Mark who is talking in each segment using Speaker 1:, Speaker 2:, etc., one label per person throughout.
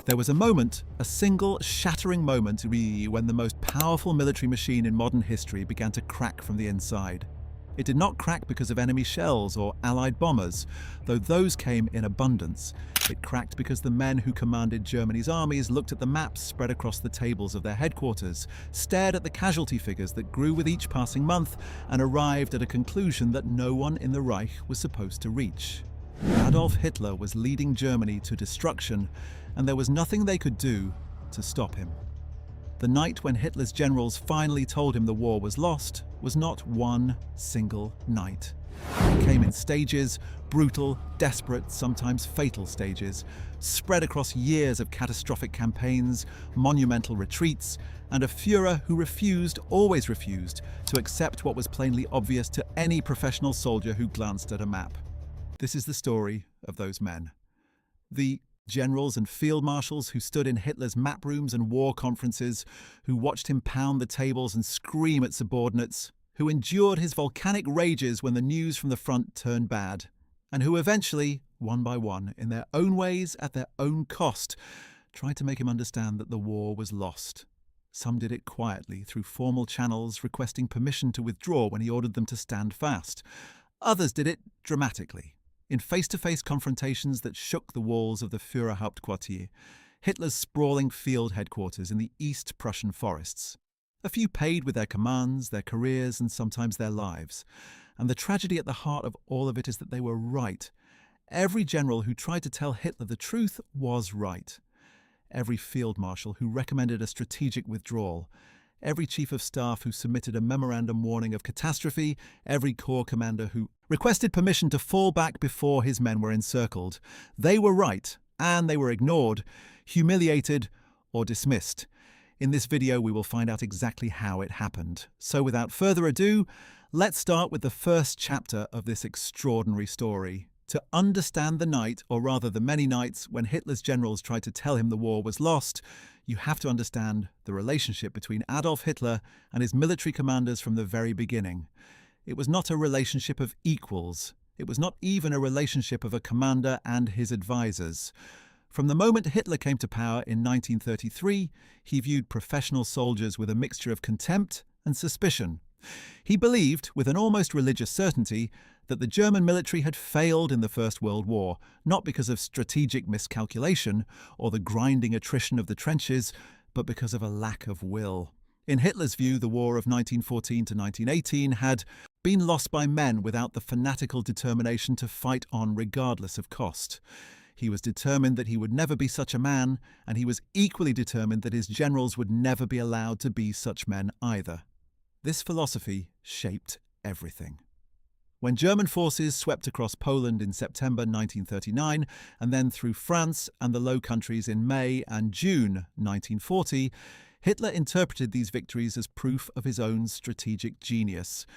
Speaker 1: There was a moment, a single shattering moment, when the most powerful military machine in modern history began to crack from the inside. It did not crack because of enemy shells or Allied bombers, though those came in abundance. It cracked because the men who commanded Germany's armies looked at the maps spread across the tables of their headquarters, stared at the casualty figures that grew with each passing month, and arrived at a conclusion that no one in the Reich was supposed to reach. Adolf Hitler was leading Germany to destruction, and there was nothing they could do to stop him. The night when Hitler's generals finally told him the war was lost was not one single night. It came in stages, brutal, desperate, sometimes fatal stages, spread across years of catastrophic campaigns, monumental retreats, and a Führer who always refused, to accept what was plainly obvious to any professional soldier who glanced at a map. This is the story of those men. The generals and field marshals who stood in Hitler's map rooms and war conferences, who watched him pound the tables and scream at subordinates, who endured his volcanic rages when the news from the front turned bad, and who eventually, one by one, in their own ways, at their own cost, tried to make him understand that the war was lost. Some did it quietly, through formal channels, requesting permission to withdraw when he ordered them to stand fast. Others did it dramatically, in face-to-face confrontations that shook the walls of the Führerhauptquartier, Hitler's sprawling field headquarters in the East Prussian forests. A few paid with their commands, their careers, and sometimes their lives. And the tragedy at the heart of all of it is that they were right. Every general who tried to tell Hitler the truth was right. Every field marshal who recommended a strategic withdrawal. Every chief of staff who submitted a memorandum warning of catastrophe, every corps commander who requested permission to fall back before his men were encircled. They were right, and they were ignored, humiliated, or dismissed. In this video, we will find out exactly how it happened. So without further ado, let's start with the first chapter of this extraordinary story. To understand the night, or rather the many nights, when Hitler's generals tried to tell him the war was lost, you have to understand the relationship between Adolf Hitler and his military commanders from the very beginning. It was not a relationship of equals. It was not even a relationship of a commander and his advisors. From the moment Hitler came to power in 1933, he viewed professional soldiers with a mixture of contempt and suspicion. He believed, with an almost religious certainty, that the German military had failed in the First World War, not because of strategic miscalculation or the grinding attrition of the trenches, but because of a lack of will. In Hitler's view, the war of 1914 to 1918 had been lost by men without the fanatical determination to fight on regardless of cost. He was determined that he would never be such a man, and he was equally determined that his generals would never be allowed to be such men either. This philosophy shaped everything. When German forces swept across Poland in September 1939 and then through France and the Low Countries in May and June 1940, Hitler interpreted these victories as proof of his own strategic genius.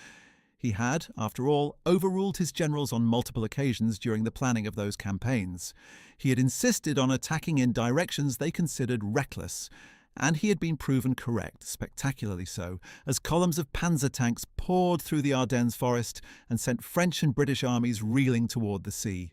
Speaker 1: He had, after all, overruled his generals on multiple occasions during the planning of those campaigns. He had insisted on attacking in directions they considered reckless, and he had been proven correct, spectacularly so, as columns of panzer tanks poured through the Ardennes forest and sent French and British armies reeling toward the sea.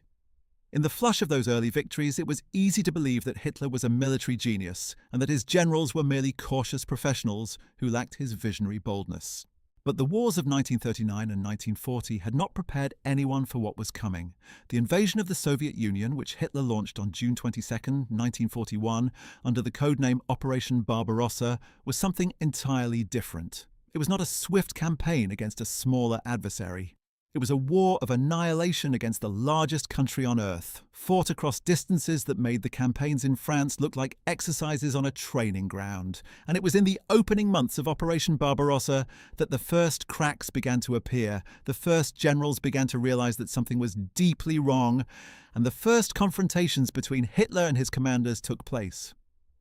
Speaker 1: In the flush of those early victories, it was easy to believe that Hitler was a military genius and that his generals were merely cautious professionals who lacked his visionary boldness. But the wars of 1939 and 1940 had not prepared anyone for what was coming. The invasion of the Soviet Union, which Hitler launched on June 22, 1941, under the codename Operation Barbarossa, was something entirely different. It was not a swift campaign against a smaller adversary. It was a war of annihilation against the largest country on earth, fought across distances that made the campaigns in France look like exercises on a training ground. And it was in the opening months of Operation Barbarossa that the first cracks began to appear, the first generals began to realize that something was deeply wrong, and the first confrontations between Hitler and his commanders took place.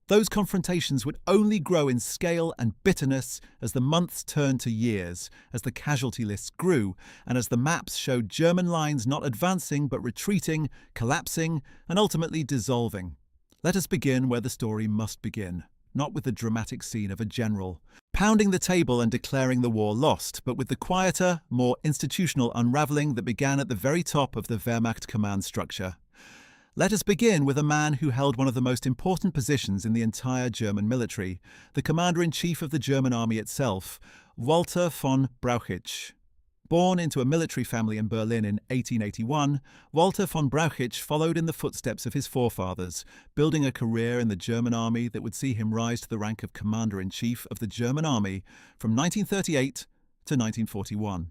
Speaker 1: Those confrontations would only grow in scale and bitterness as the months turned to years, as the casualty lists grew, and as the maps showed German lines not advancing but retreating, collapsing, and ultimately dissolving. Let us begin where the story must begin, not with the dramatic scene of a general pounding the table and declaring the war lost, but with the quieter, more institutional unraveling that began at the very top of the Wehrmacht command structure. Let us begin with a man who held one of the most important positions in the entire German military, the commander-in-chief of the German army itself, Walter von Brauchitsch. Born into a military family in Berlin in 1881, Walter von Brauchitsch followed in the footsteps of his forefathers, building a career in the German army that would see him rise to the rank of commander-in-chief of the German army from 1938 to 1941.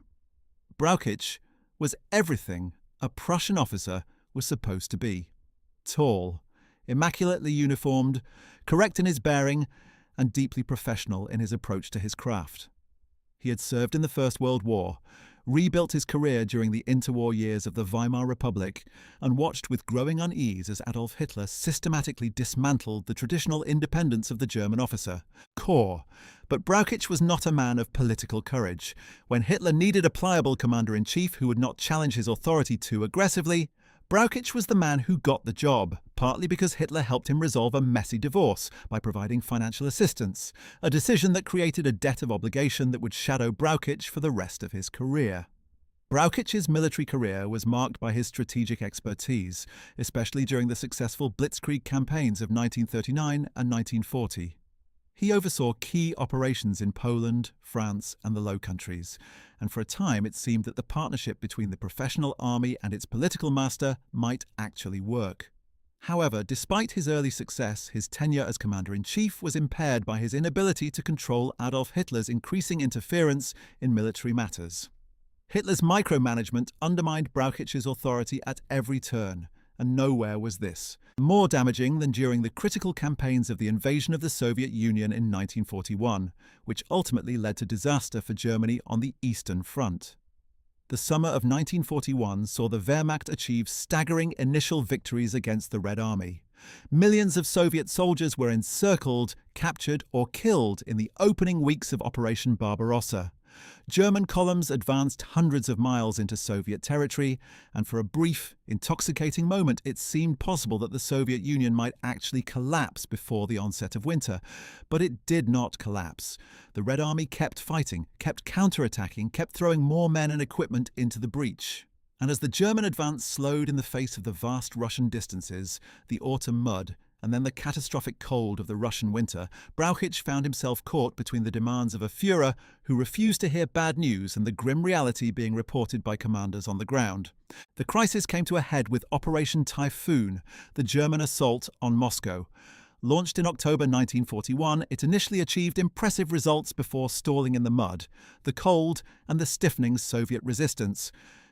Speaker 1: Brauchitsch was everything a Prussian officer was supposed to be. Tall, immaculately uniformed, correct in his bearing, and deeply professional in his approach to his craft. He had served in the First World War, rebuilt his career during the interwar years of the Weimar Republic, and watched with growing unease as Adolf Hitler systematically dismantled the traditional independence of the German officer, corps. But Brauchitsch was not a man of political courage. When Hitler needed a pliable commander-in-chief who would not challenge his authority too aggressively, Brauchitsch was the man who got the job, partly because Hitler helped him resolve a messy divorce by providing financial assistance, a decision that created a debt of obligation that would shadow Brauchitsch for the rest of his career. Brauchitsch's military career was marked by his strategic expertise, especially during the successful Blitzkrieg campaigns of 1939 and 1940. He oversaw key operations in Poland, France, and the Low Countries, and for a time it seemed that the partnership between the professional army and its political master might actually work. However, despite his early success, his tenure as commander-in-chief was impaired by his inability to control Adolf Hitler's increasing interference in military matters. Hitler's micromanagement undermined Brauchitsch's authority at every turn, and nowhere was this more damaging than during the critical campaigns of the invasion of the Soviet Union in 1941, which ultimately led to disaster for Germany on the Eastern Front. The summer of 1941 saw the Wehrmacht achieve staggering initial victories against the Red Army. Millions of Soviet soldiers were encircled, captured, or killed in the opening weeks of Operation Barbarossa. German columns advanced hundreds of miles into Soviet territory, and for a brief, intoxicating moment it seemed possible that the Soviet Union might actually collapse before the onset of winter. But it did not collapse. The Red Army kept fighting, kept counterattacking, kept throwing more men and equipment into the breach. And as the German advance slowed in the face of the vast Russian distances, the autumn mud, and then the catastrophic cold of the Russian winter, Brauchitsch found himself caught between the demands of a Führer who refused to hear bad news and the grim reality being reported by commanders on the ground. The crisis came to a head with Operation Typhoon, the German assault on Moscow. Launched in October 1941, it initially achieved impressive results before stalling in the mud, the cold, and the stiffening Soviet resistance.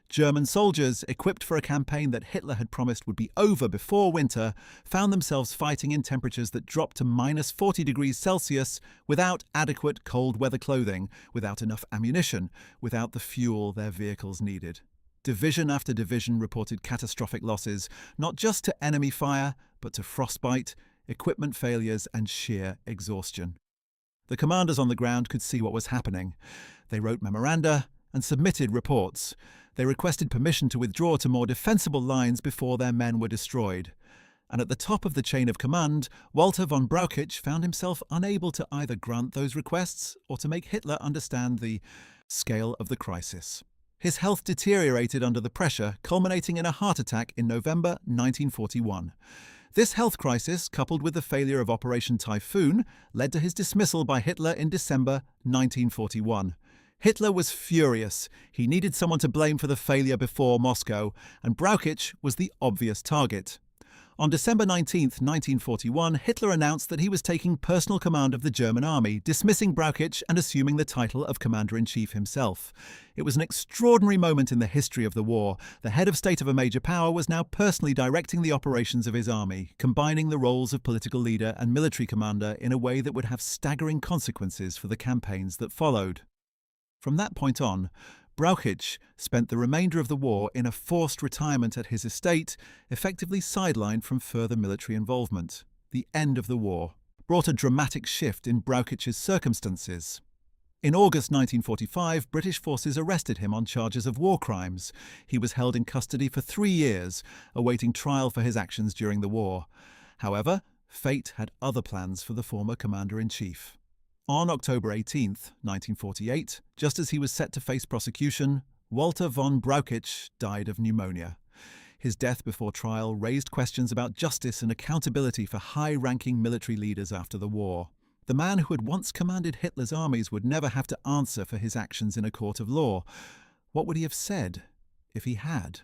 Speaker 1: German soldiers, equipped for a campaign that Hitler had promised would be over before winter, found themselves fighting in temperatures that dropped to minus 40 degrees Celsius without adequate cold weather clothing, without enough ammunition, without the fuel their vehicles needed. Division after division reported catastrophic losses, not just to enemy fire, but to frostbite, equipment failures, and sheer exhaustion. The commanders on the ground could see what was happening. They wrote memoranda and submitted reports. They requested permission to withdraw to more defensible lines before their men were destroyed. And at the top of the chain of command, Walter von Brauchitsch found himself unable to either grant those requests or to make Hitler understand the scale of the crisis. His health deteriorated under the pressure, culminating in a heart attack in November 1941. This health crisis, coupled with the failure of Operation Typhoon, led to his dismissal by Hitler in December 1941. Hitler was furious. He needed someone to blame for the failure before Moscow, and Brauchitsch was the obvious target. On December 19, 1941, Hitler announced that he was taking personal command of the German army, dismissing Brauchitsch and assuming the title of Commander-in-Chief himself. It was an extraordinary moment in the history of the war. The head of state of a major power was now personally directing the operations of his army, combining the roles of political leader and military commander in a way that would have staggering consequences for the campaigns that followed. From that point on, Brauchitsch spent the remainder of the war in a forced retirement at his estate, effectively sidelined from further military involvement. The end of the war brought a dramatic shift in Brauchitsch's circumstances. In August 1945, British forces arrested him on charges of war crimes. He was held in custody for 3 years, awaiting trial for his actions during the war. However, fate had other plans for the former commander-in-chief. On October 18, 1948, just as he was set to face prosecution, Walter von Brauchitsch died of pneumonia. His death before trial raised questions about justice and accountability for high-ranking military leaders after the war. The man who had once commanded Hitler's armies would never have to answer for his actions in a court of law. What would he have said if he had?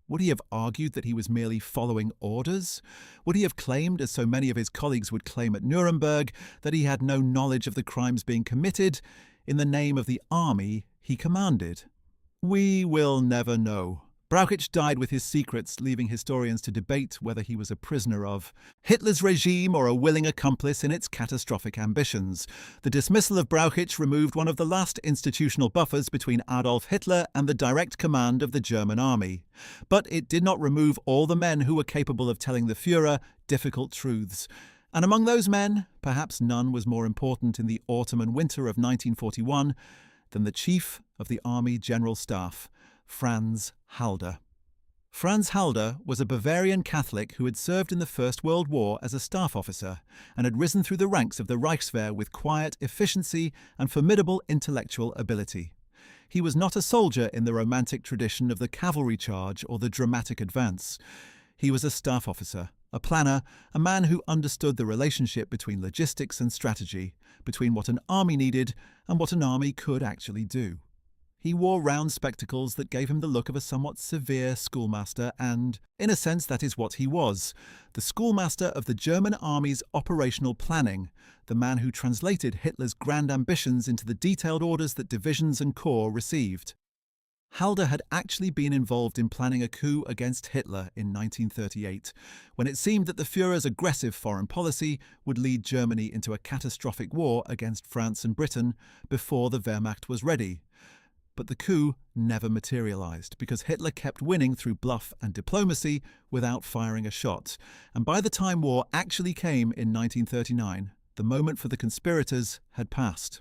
Speaker 1: Would he have argued that he was merely following orders? Would he have claimed, as so many of his colleagues would claim at Nuremberg, that he had no knowledge of the crimes being committed in the name of the army he commanded? We will never know. Brauchitsch died with his secrets, leaving historians to debate whether he was a prisoner of Hitler's regime or a willing accomplice in its catastrophic ambitions. The dismissal of Brauchitsch removed one of the last institutional buffers between Adolf Hitler and the direct command of the German army. But it did not remove all the men who were capable of telling the Führer difficult truths. And among those men, perhaps none was more important in the autumn and winter of 1941 than the chief of the Army General Staff, Franz Halder. Franz Halder was a Bavarian Catholic who had served in the First World War as a staff officer and had risen through the ranks of the Reichswehr with quiet efficiency and formidable intellectual ability. He was not a soldier in the romantic tradition of the cavalry charge or the dramatic advance. He was a staff officer, a planner, a man who understood the relationship between logistics and strategy, between what an army needed and what an army could actually do. He wore round spectacles that gave him the look of a somewhat severe schoolmaster and, in a sense, that is what he was, the schoolmaster of the German army's operational planning, the man who translated Hitler's grand ambitions into the detailed orders that divisions and corps received. Halder had actually been involved in planning a coup against Hitler in 1938, when it seemed that the Führer's aggressive foreign policy would lead Germany into a catastrophic war against France and Britain before the Wehrmacht was ready. But the coup never materialized because Hitler kept winning through bluff and diplomacy without firing a shot. And by the time war actually came in 1939, the moment for the conspirators had passed.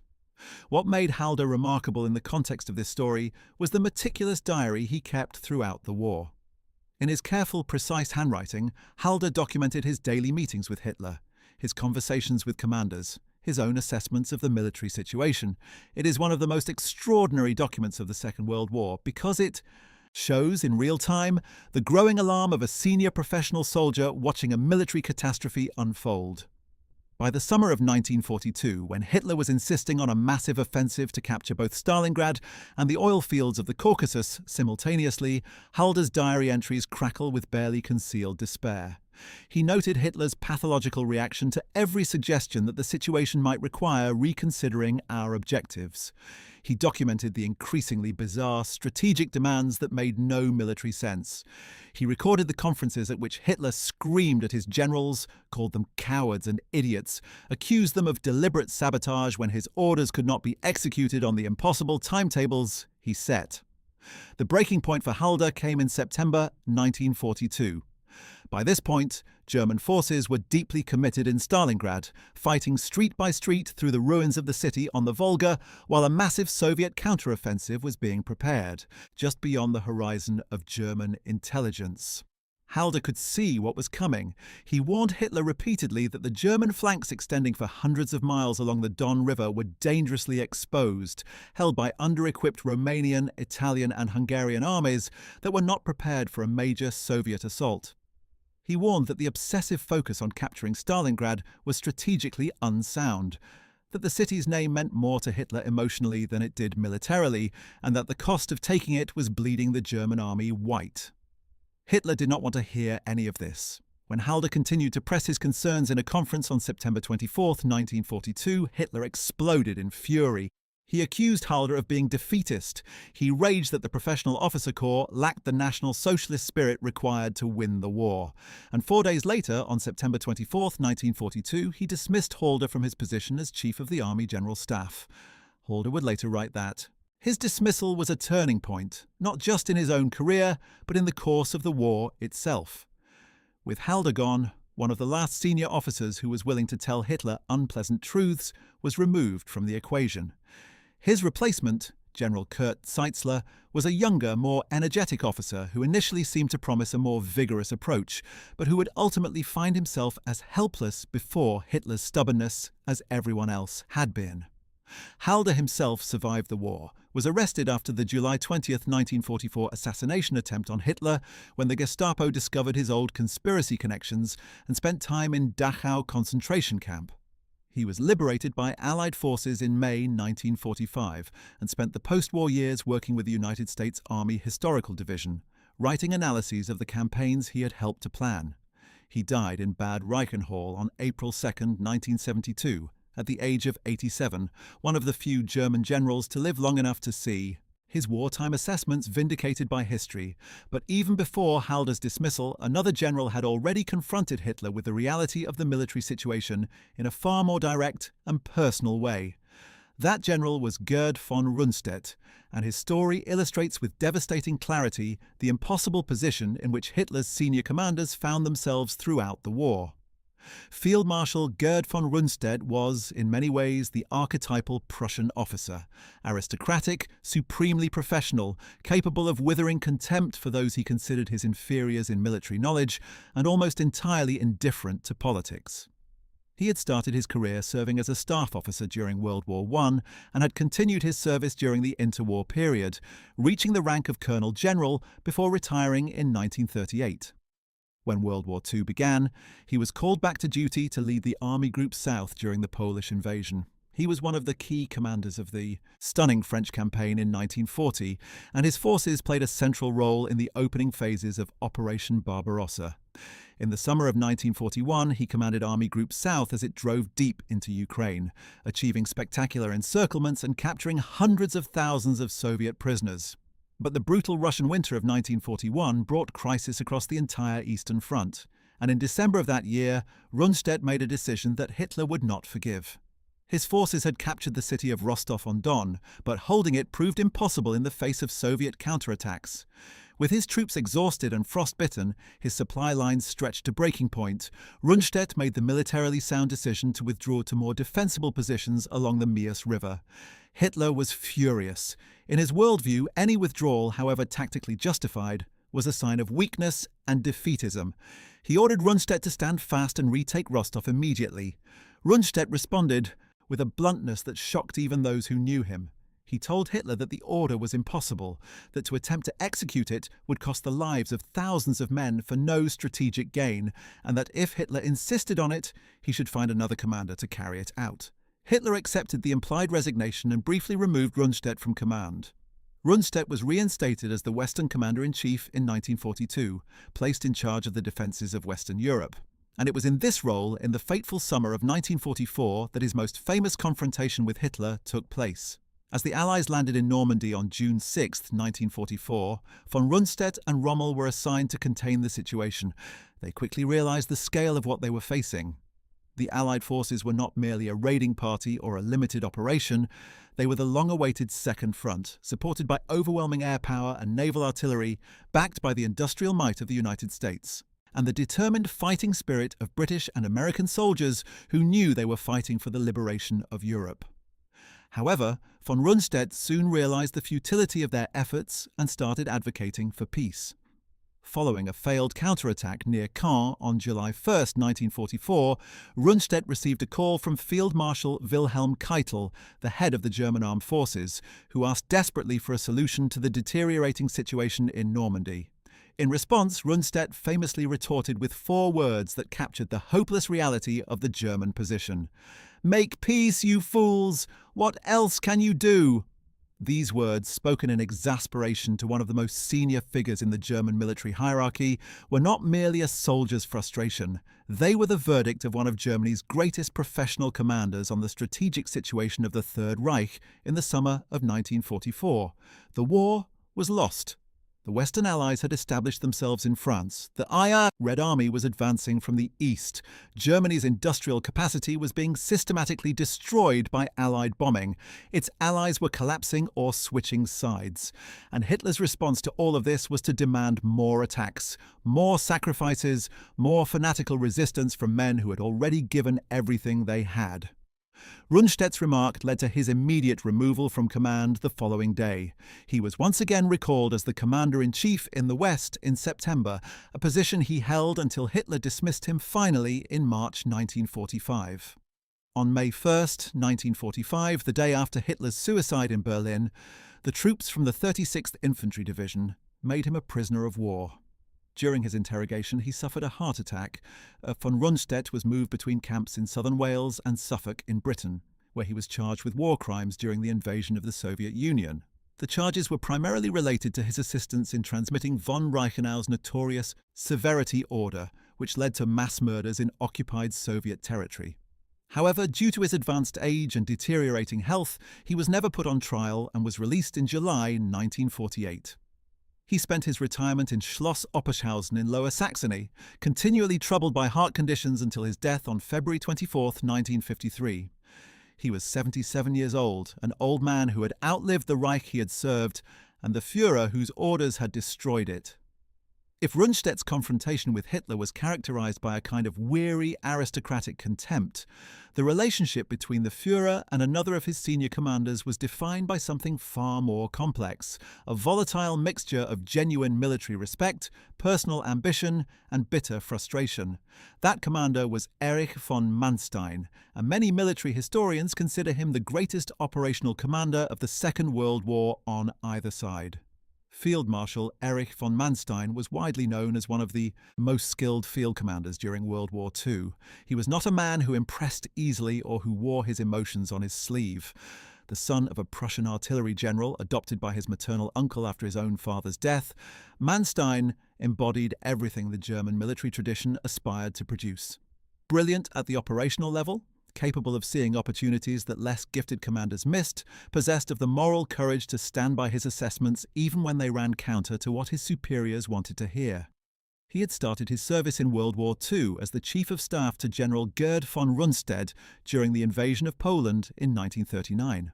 Speaker 1: What made Halder remarkable in the context of this story was the meticulous diary he kept throughout the war. In his careful, precise handwriting, Halder documented his daily meetings with Hitler, his conversations with commanders, his own assessments of the military situation. It is one of the most extraordinary documents of the Second World War because it shows in real time the growing alarm of a senior professional soldier watching a military catastrophe unfold. By the summer of 1942, when Hitler was insisting on a massive offensive to capture both Stalingrad and the oil fields of the Caucasus simultaneously, Halder's diary entries crackle with barely concealed despair. He noted Hitler's pathological reaction to every suggestion that the situation might require reconsidering our objectives. He documented the increasingly bizarre strategic demands that made no military sense. He recorded the conferences at which Hitler screamed at his generals, called them cowards and idiots, accused them of deliberate sabotage when his orders could not be executed on the impossible timetables he set. The breaking point for Halder came in September 1942. By this point, German forces were deeply committed in Stalingrad, fighting street by street through the ruins of the city on the Volga, while a massive Soviet counteroffensive was being prepared, just beyond the horizon of German intelligence. Halder could see what was coming. He warned Hitler repeatedly that the German flanks extending for hundreds of miles along the Don River were dangerously exposed, held by under-equipped Romanian, Italian and Hungarian armies that were not prepared for a major Soviet assault. He warned that the obsessive focus on capturing Stalingrad was strategically unsound, that the city's name meant more to Hitler emotionally than it did militarily, and that the cost of taking it was bleeding the German army white. Hitler did not want to hear any of this. When Halder continued to press his concerns in a conference on September 24, 1942, Hitler exploded in fury. He accused Halder of being defeatist. He raged that the professional officer corps lacked the National Socialist spirit required to win the war. And 4 days later, on September 24, 1942, he dismissed Halder from his position as Chief of the Army General Staff. Halder would later write that his dismissal was a turning point, not just in his own career, but in the course of the war itself. With Halder gone, one of the last senior officers who was willing to tell Hitler unpleasant truths was removed from the equation. His replacement, General Kurt Zeitzler, was a younger, more energetic officer who initially seemed to promise a more vigorous approach, but who would ultimately find himself as helpless before Hitler's stubbornness as everyone else had been. Halder himself survived the war, was arrested after the July 20th, 1944 assassination attempt on Hitler when the Gestapo discovered his old conspiracy connections and spent time in Dachau concentration camp. He was liberated by Allied forces in May 1945 and spent the post-war years working with the United States Army Historical Division, writing analyses of the campaigns he had helped to plan. He died in Bad Reichenhall on April 2, 1972, at the age of 87, one of the few German generals to live long enough to see his wartime assessments vindicated by history. But even before Halder's dismissal, another general had already confronted Hitler with the reality of the military situation in a far more direct and personal way. That general was Gerd von Rundstedt, and his story illustrates with devastating clarity the impossible position in which Hitler's senior commanders found themselves throughout the war. Field Marshal Gerd von Rundstedt was, in many ways, the archetypal Prussian officer, aristocratic, supremely professional, capable of withering contempt for those he considered his inferiors in military knowledge, and almost entirely indifferent to politics. He had started his career serving as a staff officer during World War I and had continued his service during the interwar period, reaching the rank of Colonel General before retiring in 1938. When World War II began, he was called back to duty to lead the Army Group South during the Polish invasion. He was one of the key commanders of the stunning French campaign in 1940, and his forces played a central role in the opening phases of Operation Barbarossa. In the summer of 1941, he commanded Army Group South as it drove deep into Ukraine, achieving spectacular encirclements and capturing hundreds of thousands of Soviet prisoners. But the brutal Russian winter of 1941 brought crisis across the entire Eastern Front, and in December of that year, Rundstedt made a decision that Hitler would not forgive. His forces had captured the city of Rostov-on-Don, but holding it proved impossible in the face of Soviet counterattacks. With his troops exhausted and frostbitten, his supply lines stretched to breaking point, Rundstedt made the militarily sound decision to withdraw to more defensible positions along the Mias River. Hitler was furious. In his worldview, any withdrawal, however tactically justified, was a sign of weakness and defeatism. He ordered Rundstedt to stand fast and retake Rostov immediately. Rundstedt responded with a bluntness that shocked even those who knew him. He told Hitler that the order was impossible, that to attempt to execute it would cost the lives of thousands of men for no strategic gain, and that if Hitler insisted on it, he should find another commander to carry it out. Hitler accepted the implied resignation and briefly removed Rundstedt from command. Rundstedt was reinstated as the Western Commander-in-Chief in 1942, placed in charge of the defences of Western Europe. And it was in this role, in the fateful summer of 1944, that his most famous confrontation with Hitler took place. As the Allies landed in Normandy on June 6, 1944, von Rundstedt and Rommel were assigned to contain the situation. They quickly realized the scale of what they were facing. The Allied forces were not merely a raiding party or a limited operation. They were the long-awaited Second Front, supported by overwhelming air power and naval artillery, backed by the industrial might of the United States, and the determined fighting spirit of British and American soldiers who knew they were fighting for the liberation of Europe. However, von Rundstedt soon realized the futility of their efforts and started advocating for peace. Following a failed counterattack near Caen on July 1, 1944, Rundstedt received a call from Field Marshal Wilhelm Keitel, the head of the German armed forces, who asked desperately for a solution to the deteriorating situation in Normandy. In response, Rundstedt famously retorted with 4 words that captured the hopeless reality of the German position. "Make peace, you fools! What else can you do?" These words, spoken in exasperation to one of the most senior figures in the German military hierarchy, were not merely a soldier's frustration. They were the verdict of one of Germany's greatest professional commanders on the strategic situation of the Third Reich in the summer of 1944. The war was lost. The Western Allies had established themselves in France. The Red Army was advancing from the east. Germany's industrial capacity was being systematically destroyed by Allied bombing. Its allies were collapsing or switching sides. And Hitler's response to all of this was to demand more attacks, more sacrifices, more fanatical resistance from men who had already given everything they had. Rundstedt's remark led to his immediate removal from command the following day. He was once again recalled as the Commander-in-Chief in the West in September, a position he held until Hitler dismissed him finally in March 1945. On May 1st, 1945, the day after Hitler's suicide in Berlin, the troops from the 36th Infantry Division made him a prisoner of war. During his interrogation, he suffered a heart attack. Von Rundstedt was moved between camps in southern Wales and Suffolk in Britain, where he was charged with war crimes during the invasion of the Soviet Union. The charges were primarily related to his assistance in transmitting von Reichenau's notorious severity order, which led to mass murders in occupied Soviet territory. However, due to his advanced age and deteriorating health, he was never put on trial and was released in July 1948. He spent his retirement in Schloss Oppershausen in Lower Saxony, continually troubled by heart conditions until his death on February 24, 1953. He was 77 years old, an old man who had outlived the Reich he had served and the Führer whose orders had destroyed it. If Rundstedt's confrontation with Hitler was characterized by a kind of weary aristocratic contempt, the relationship between the Führer and another of his senior commanders was defined by something far more complex, a volatile mixture of genuine military respect, personal ambition, and bitter frustration. That commander was Erich von Manstein, and many military historians consider him the greatest operational commander of the Second World War on either side. Field Marshal Erich von Manstein was widely known as one of the most skilled field commanders during World War II. He was not a man who impressed easily or who wore his emotions on his sleeve. The son of a Prussian artillery general adopted by his maternal uncle after his own father's death, Manstein embodied everything the German military tradition aspired to produce. Brilliant at the operational level, capable of seeing opportunities that less gifted commanders missed, possessed of the moral courage to stand by his assessments even when they ran counter to what his superiors wanted to hear. He had started his service in World War II as the Chief of Staff to General Gerd von Rundstedt during the invasion of Poland in 1939.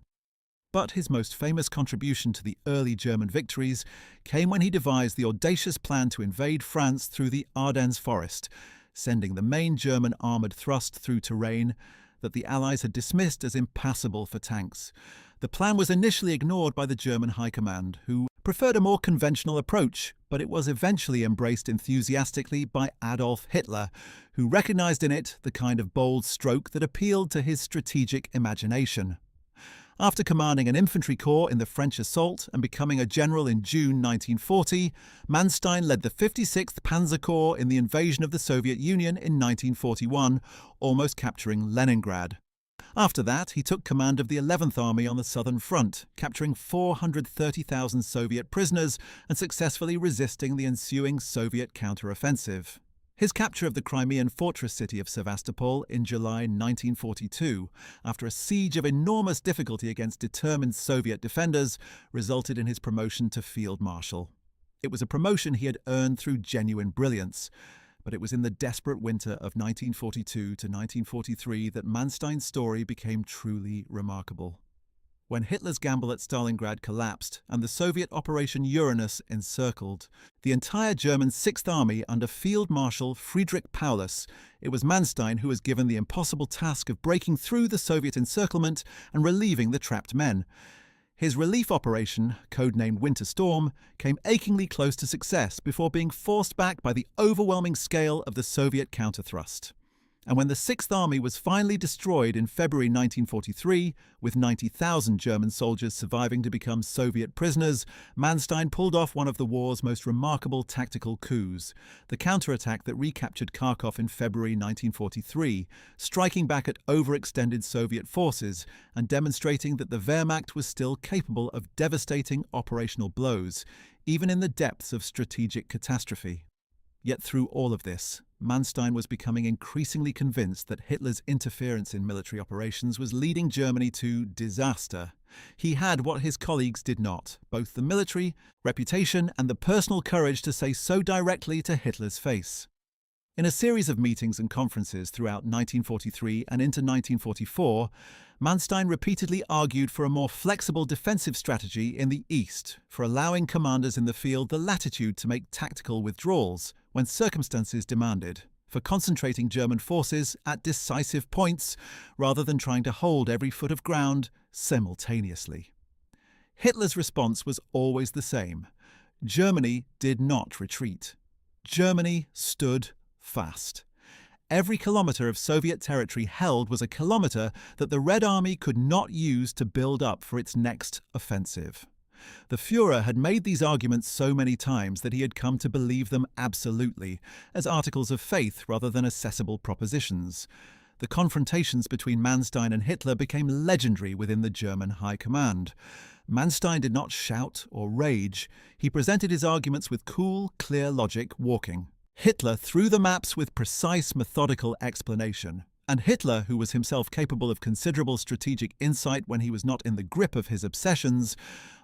Speaker 1: But his most famous contribution to the early German victories came when he devised the audacious plan to invade France through the Ardennes forest, sending the main German armoured thrust through terrain that the Allies had dismissed as impassable for tanks. The plan was initially ignored by the German High Command, who preferred a more conventional approach, but it was eventually embraced enthusiastically by Adolf Hitler, who recognized in it the kind of bold stroke that appealed to his strategic imagination. After commanding an infantry corps in the French assault and becoming a general in June 1940, Manstein led the 56th Panzer Corps in the invasion of the Soviet Union in 1941, almost capturing Leningrad. After that, he took command of the 11th Army on the Southern Front, capturing 430,000 Soviet prisoners and successfully resisting the ensuing Soviet counteroffensive. His capture of the Crimean fortress city of Sevastopol in July 1942, after a siege of enormous difficulty against determined Soviet defenders, resulted in his promotion to Field Marshal. It was a promotion he had earned through genuine brilliance, but it was in the desperate winter of 1942 to 1943 that Manstein's story became truly remarkable. When Hitler's gamble at Stalingrad collapsed and the Soviet Operation Uranus encircled the entire German Sixth Army under Field Marshal Friedrich Paulus, it was Manstein who was given the impossible task of breaking through the Soviet encirclement and relieving the trapped men. His relief operation, codenamed Winter Storm, came achingly close to success before being forced back by the overwhelming scale of the Soviet counterthrust. And when the Sixth Army was finally destroyed in February 1943, with 90,000 German soldiers surviving to become Soviet prisoners, Manstein pulled off one of the war's most remarkable tactical coups, the counterattack that recaptured Kharkov in February 1943, striking back at overextended Soviet forces and demonstrating that the Wehrmacht was still capable of devastating operational blows, even in the depths of strategic catastrophe. Yet through all of this, Manstein was becoming increasingly convinced that Hitler's interference in military operations was leading Germany to disaster. He had what his colleagues did not, both the military reputation and the personal courage to say so directly to Hitler's face. In a series of meetings and conferences throughout 1943 and into 1944, Manstein repeatedly argued for a more flexible defensive strategy in the East, for allowing commanders in the field the latitude to make tactical withdrawals when circumstances demanded, for concentrating German forces at decisive points rather than trying to hold every foot of ground simultaneously. Hitler's response was always the same. Germany did not retreat. Germany stood fast. every kilometre of Soviet territory held was a kilometre that the Red Army could not use to build up for its next offensive. The Führer had made these arguments so many times that he had come to believe them absolutely, as articles of faith rather than accessible propositions. The confrontations between Manstein and Hitler became legendary within the German High Command. Manstein did not shout or rage. He presented his arguments with cool, clear logic, walking. Hitler threw the maps with precise, methodical explanation. And Hitler, who was himself capable of considerable strategic insight when he was not in the grip of his obsessions,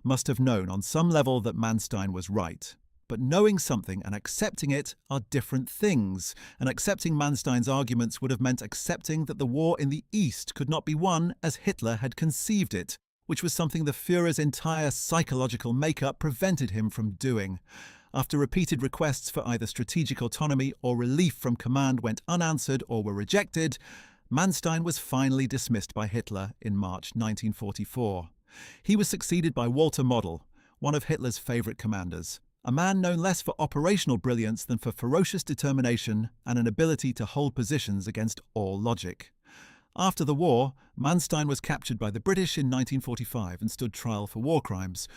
Speaker 1: must have known on some level that Manstein was right. But knowing something and accepting it are different things, and accepting Manstein's arguments would have meant accepting that the war in the East could not be won as Hitler had conceived it, which was something the Führer's entire psychological makeup prevented him from doing. After repeated requests for either strategic autonomy or relief from command went unanswered or were rejected, Manstein was finally dismissed by Hitler in March 1944. He was succeeded by Walter Model, one of Hitler's favourite commanders, a man known less for operational brilliance than for ferocious determination and an ability to hold positions against all logic. After the war, Manstein was captured by the British in 1945 and stood trial for war crimes.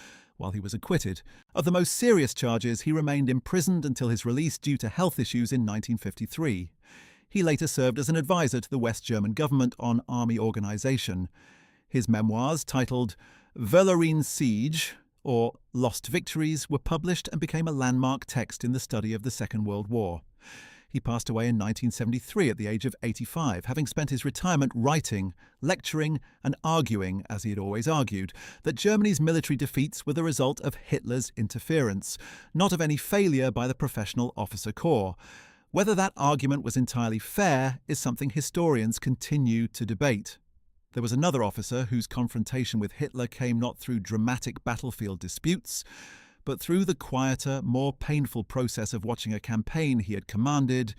Speaker 1: While he was acquitted of the most serious charges, he remained imprisoned until his release due to health issues in 1953. He later served as an advisor to the West German government on army organization. His memoirs, titled Wöhlerin Siege, or Lost Victories, were published and became a landmark text in the study of the Second World War. He passed away in 1973 at the age of 85, having spent his retirement writing, lecturing, and arguing, as he had always argued, that Germany's military defeats were the result of Hitler's interference, not of any failure by the professional officer corps. Whether that argument was entirely fair is something historians continue to debate. There was another officer whose confrontation with Hitler came not through dramatic battlefield disputes, but through the quieter, more painful process of watching a campaign he had commanded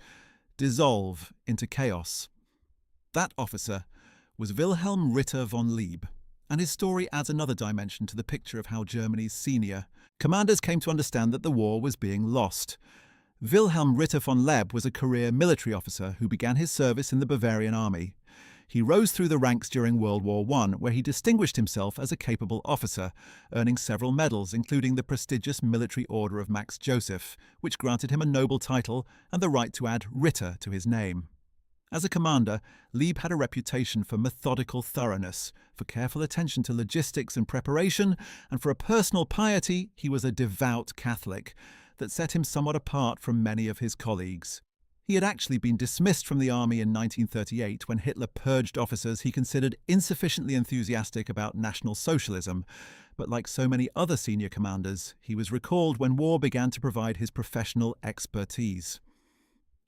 Speaker 1: dissolve into chaos. That officer was Wilhelm Ritter von Lieb, and his story adds another dimension to the picture of how Germany's senior commanders came to understand that the war was being lost. Wilhelm Ritter von Lieb was a career military officer who began his service in the Bavarian army. He rose through the ranks during World War I, where he distinguished himself as a capable officer, earning several medals, including the prestigious Military Order of Max Joseph, which granted him a noble title and the right to add Ritter to his name. As a commander, Lieb had a reputation for methodical thoroughness, for careful attention to logistics and preparation, and for a personal piety he was a devout Catholic that set him somewhat apart from many of his colleagues. He had actually been dismissed from the army in 1938 when Hitler purged officers he considered insufficiently enthusiastic about National Socialism, but like so many other senior commanders, he was recalled when war began to provide his professional expertise.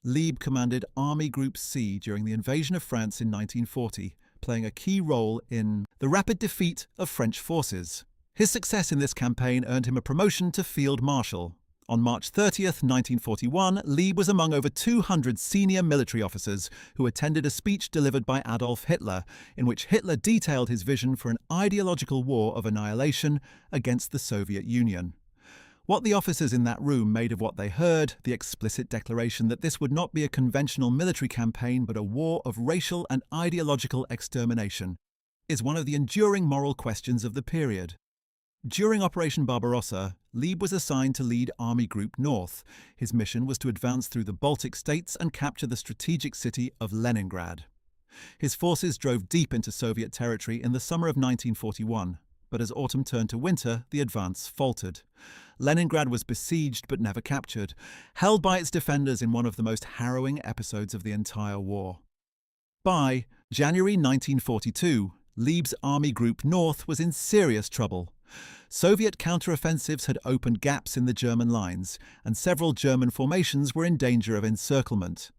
Speaker 1: Lieb commanded Army Group C during the invasion of France in 1940, playing a key role in the rapid defeat of French forces. His success in this campaign earned him a promotion to Field Marshal. On March 30th, 1941, Lieb was among over 200 senior military officers who attended a speech delivered by Adolf Hitler, in which Hitler detailed his vision for an ideological war of annihilation against the Soviet Union. What the officers in that room made of what they heard, the explicit declaration that this would not be a conventional military campaign but a war of racial and ideological extermination, is one of the enduring moral questions of the period. During Operation Barbarossa, Lieb was assigned to lead Army Group North. His mission was to advance through the Baltic states and capture the strategic city of Leningrad. His forces drove deep into Soviet territory in the summer of 1941, but as autumn turned to winter, the advance faltered. Leningrad was besieged but never captured, held by its defenders in one of the most harrowing episodes of the entire war. By January 1942, Lieb's Army Group North was in serious trouble. Soviet counteroffensives had opened gaps in the German lines, and several German formations were in danger of encirclement.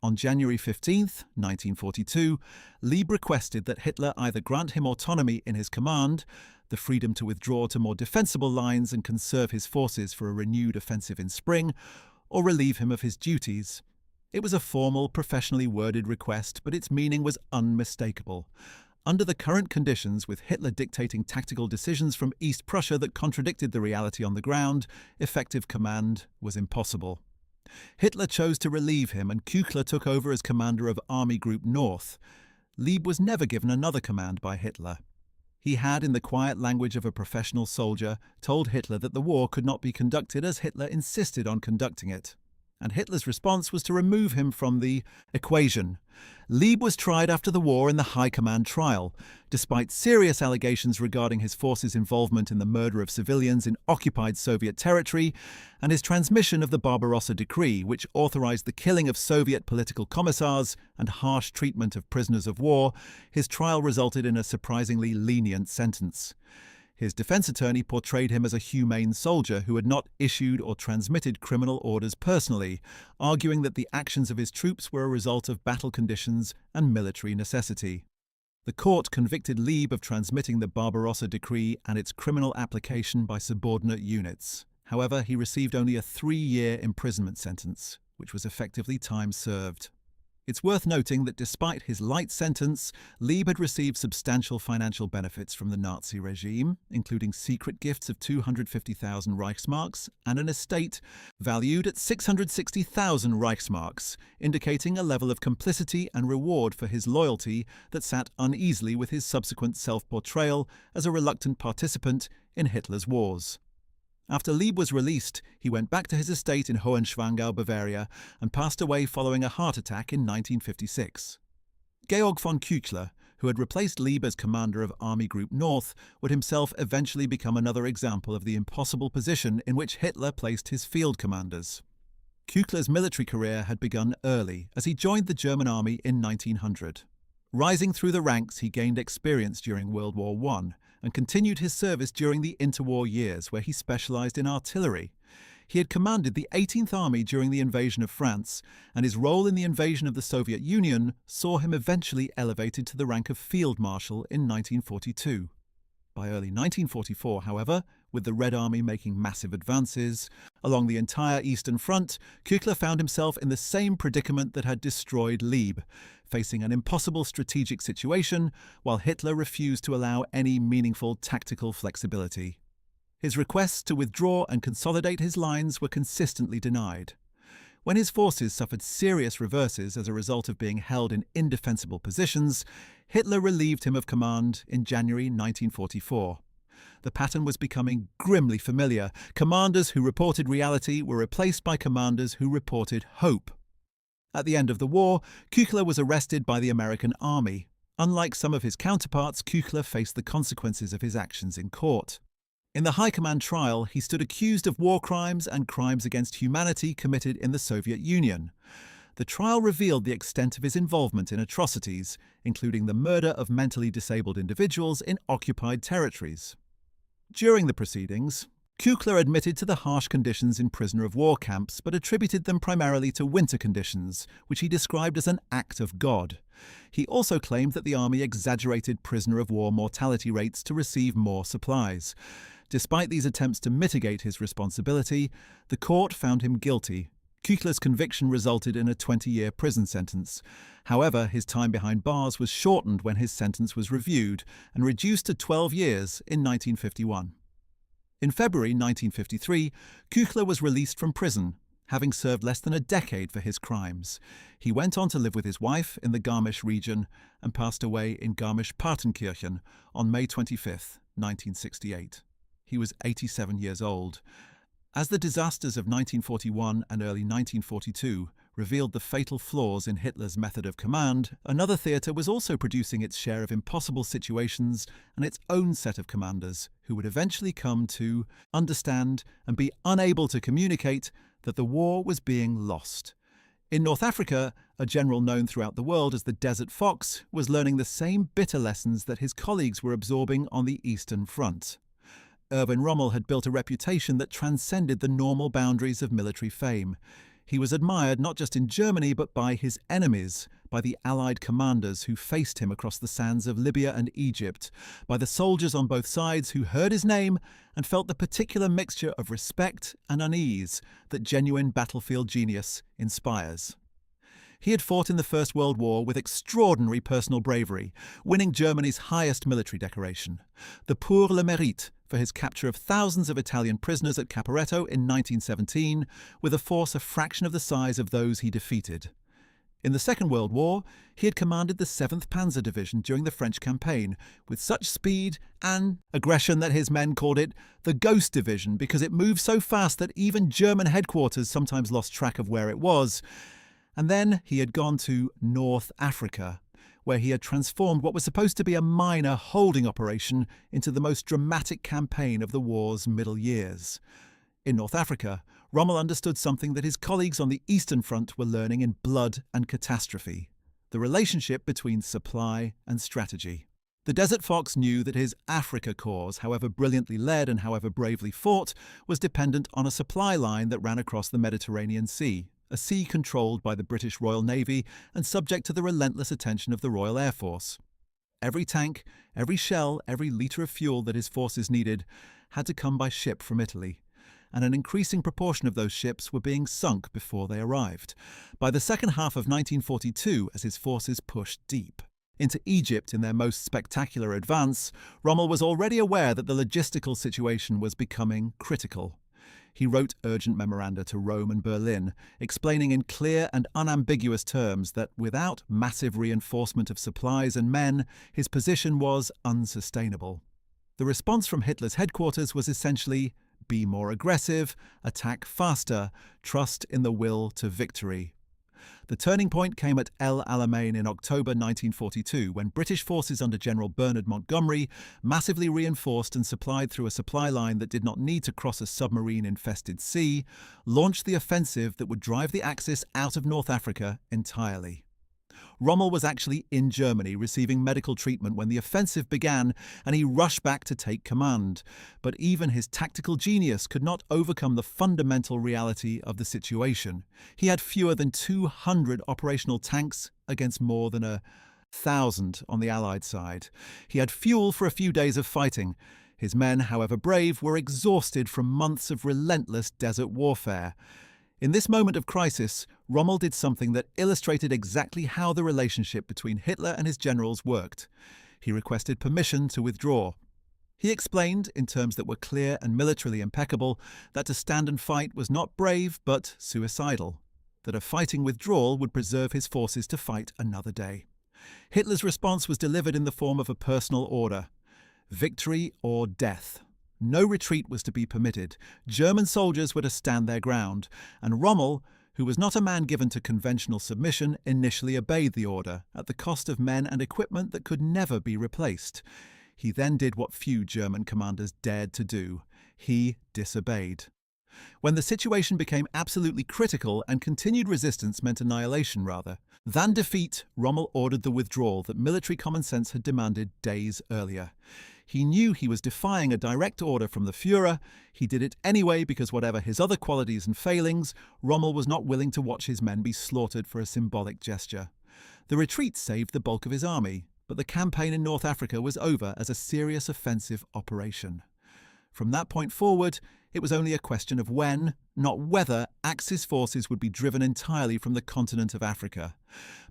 Speaker 1: On January 15, 1942, Lieb requested that Hitler either grant him autonomy in his command, the freedom to withdraw to more defensible lines and conserve his forces for a renewed offensive in spring, or relieve him of his duties. It was a formal, professionally worded request, but its meaning was unmistakable. Under the current conditions, with Hitler dictating tactical decisions from East Prussia that contradicted the reality on the ground, effective command was impossible. Hitler chose to relieve him and Küchler took over as commander of Army Group North. Lieb was never given another command by Hitler. He had, in the quiet language of a professional soldier, told Hitler that the war could not be conducted as Hitler insisted on conducting it. And Hitler's response was to remove him from the equation. Lieb was tried after the war in the High Command trial, despite serious allegations regarding his forces' involvement in the murder of civilians in occupied Soviet territory and his transmission of the Barbarossa Decree, which authorized the killing of Soviet political commissars and harsh treatment of prisoners of war. His trial resulted in a surprisingly lenient sentence. His defense attorney portrayed him as a humane soldier who had not issued or transmitted criminal orders personally, arguing that the actions of his troops were a result of battle conditions and military necessity. The court convicted Lieb of transmitting the Barbarossa Decree and its criminal application by subordinate units. However, he received only a 3-year imprisonment sentence, which was effectively time served. It's worth noting that despite his light sentence, Lieb had received substantial financial benefits from the Nazi regime, including secret gifts of 250,000 Reichsmarks and an estate valued at 660,000 Reichsmarks, indicating a level of complicity and reward for his loyalty that sat uneasily with his subsequent self-portrayal as a reluctant participant in Hitler's wars. After Lieb was released, he went back to his estate in Hohenschwangau, Bavaria, and passed away following a heart attack in 1956. Georg von Küchler, who had replaced Lieb as commander of Army Group North, would himself eventually become another example of the impossible position in which Hitler placed his field commanders. Küchler's military career had begun early, as he joined the German army in 1900. Rising through the ranks, he gained experience during World War I and continued his service during the interwar years, where he specialized in artillery. He had commanded the 18th Army during the invasion of France, and his role in the invasion of the Soviet Union saw him eventually elevated to the rank of Field Marshal in 1942. By early 1944, however, with the Red Army making massive advances along the entire Eastern Front, Küchler found himself in the same predicament that had destroyed Lieb, facing an impossible strategic situation while Hitler refused to allow any meaningful tactical flexibility. His requests to withdraw and consolidate his lines were consistently denied. When his forces suffered serious reverses as a result of being held in indefensible positions, Hitler relieved him of command in January 1944. The pattern was becoming grimly familiar. Commanders who reported reality were replaced by commanders who reported hope. At the end of the war, Küchler was arrested by the American army. Unlike some of his counterparts, Küchler faced the consequences of his actions in court. In the High Command trial, he stood accused of war crimes and crimes against humanity committed in the Soviet Union. The trial revealed the extent of his involvement in atrocities, including the murder of mentally disabled individuals in occupied territories. During the proceedings, Küchler admitted to the harsh conditions in prisoner-of-war camps, but attributed them primarily to winter conditions, which he described as an act of God. He also claimed that the army exaggerated prisoner-of-war mortality rates to receive more supplies. Despite these attempts to mitigate his responsibility, the court found him guilty. Küchler's conviction resulted in a 20-year prison sentence. However, his time behind bars was shortened when his sentence was reviewed and reduced to 12 years in 1951. In February 1953, Küchler was released from prison, having served less than a decade for his crimes. He went on to live with his wife in the Garmisch region and passed away in Garmisch-Partenkirchen on May 25, 1968. He was 87 years old. As the disasters of 1941 and early 1942 revealed the fatal flaws in Hitler's method of command, another theatre was also producing its share of impossible situations and its own set of commanders who would eventually come to understand and be unable to communicate that the war was being lost. In North Africa, a general known throughout the world as the Desert Fox was learning the same bitter lessons that his colleagues were absorbing on the Eastern Front. Erwin Rommel had built a reputation that transcended the normal boundaries of military fame. He was admired not just in Germany but by his enemies, by the Allied commanders who faced him across the sands of Libya and Egypt, by the soldiers on both sides who heard his name and felt the particular mixture of respect and unease that genuine battlefield genius inspires. He had fought in the First World War with extraordinary personal bravery, winning Germany's highest military decoration, the Pour le Mérite, for his capture of thousands of Italian prisoners at Caporetto in 1917, with a force a fraction of the size of those he defeated. In the Second World War, he had commanded the 7th Panzer Division during the French campaign, with such speed and aggression that his men called it the Ghost Division because it moved so fast that even German headquarters sometimes lost track of where it was. And then he had gone to North Africa, where he had transformed what was supposed to be a minor holding operation into the most dramatic campaign of the war's middle years. In North Africa, Rommel understood something that his colleagues on the Eastern Front were learning in Blood and Catastrophe: the relationship between supply and strategy. The Desert Fox knew that his Africa cause, however brilliantly led and however bravely fought, was dependent on a supply line that ran across the Mediterranean Sea, a sea controlled by the British Royal Navy and subject to the relentless attention of the Royal Air Force. Every tank, every shell, every litre of fuel that his forces needed had to come by ship from Italy, and an increasing proportion of those ships were being sunk before they arrived. By the second half of 1942, as his forces pushed deep into Egypt in their most spectacular advance, Rommel was already aware that the logistical situation was becoming critical. He wrote urgent memoranda to Rome and Berlin, explaining in clear and unambiguous terms that without massive reinforcement of supplies and men, his position was unsustainable. The response from Hitler's headquarters was essentially: be more aggressive, attack faster, trust in the will to victory. The turning point came at El Alamein in October 1942, when British forces under General Bernard Montgomery, massively reinforced and supplied through a supply line that did not need to cross a submarine-infested sea, launched the offensive that would drive the Axis out of North Africa entirely. Rommel was actually in Germany receiving medical treatment when the offensive began, and he rushed back to take command. But even his tactical genius could not overcome the fundamental reality of the situation. He had fewer than 200 operational tanks against more than 1,000 on the Allied side. He had fuel for a few days of fighting. His men, however brave, were exhausted from months of relentless desert warfare. In this moment of crisis, Rommel did something that illustrated exactly how the relationship between Hitler and his generals worked. He requested permission to withdraw. He explained, in terms that were clear and militarily impeccable, that to stand and fight was not brave but suicidal, that a fighting withdrawal would preserve his forces to fight another day. Hitler's response was delivered in the form of a personal order: victory or death. No retreat was to be permitted. German soldiers were to stand their ground, and Rommel, who was not a man given to conventional submission, initially obeyed the order, at the cost of men and equipment that could never be replaced. He then did what few German commanders dared to do. He disobeyed. When the situation became absolutely critical and continued resistance meant annihilation rather than defeat, Rommel ordered the withdrawal that military common sense had demanded days earlier. He knew he was defying a direct order from the Führer. He did it anyway because whatever his other qualities and failings, Rommel was not willing to watch his men be slaughtered for a symbolic gesture. The retreat saved the bulk of his army, but the campaign in North Africa was over as a serious offensive operation. From that point forward, it was only a question of when, not whether, Axis forces would be driven entirely from the continent of Africa.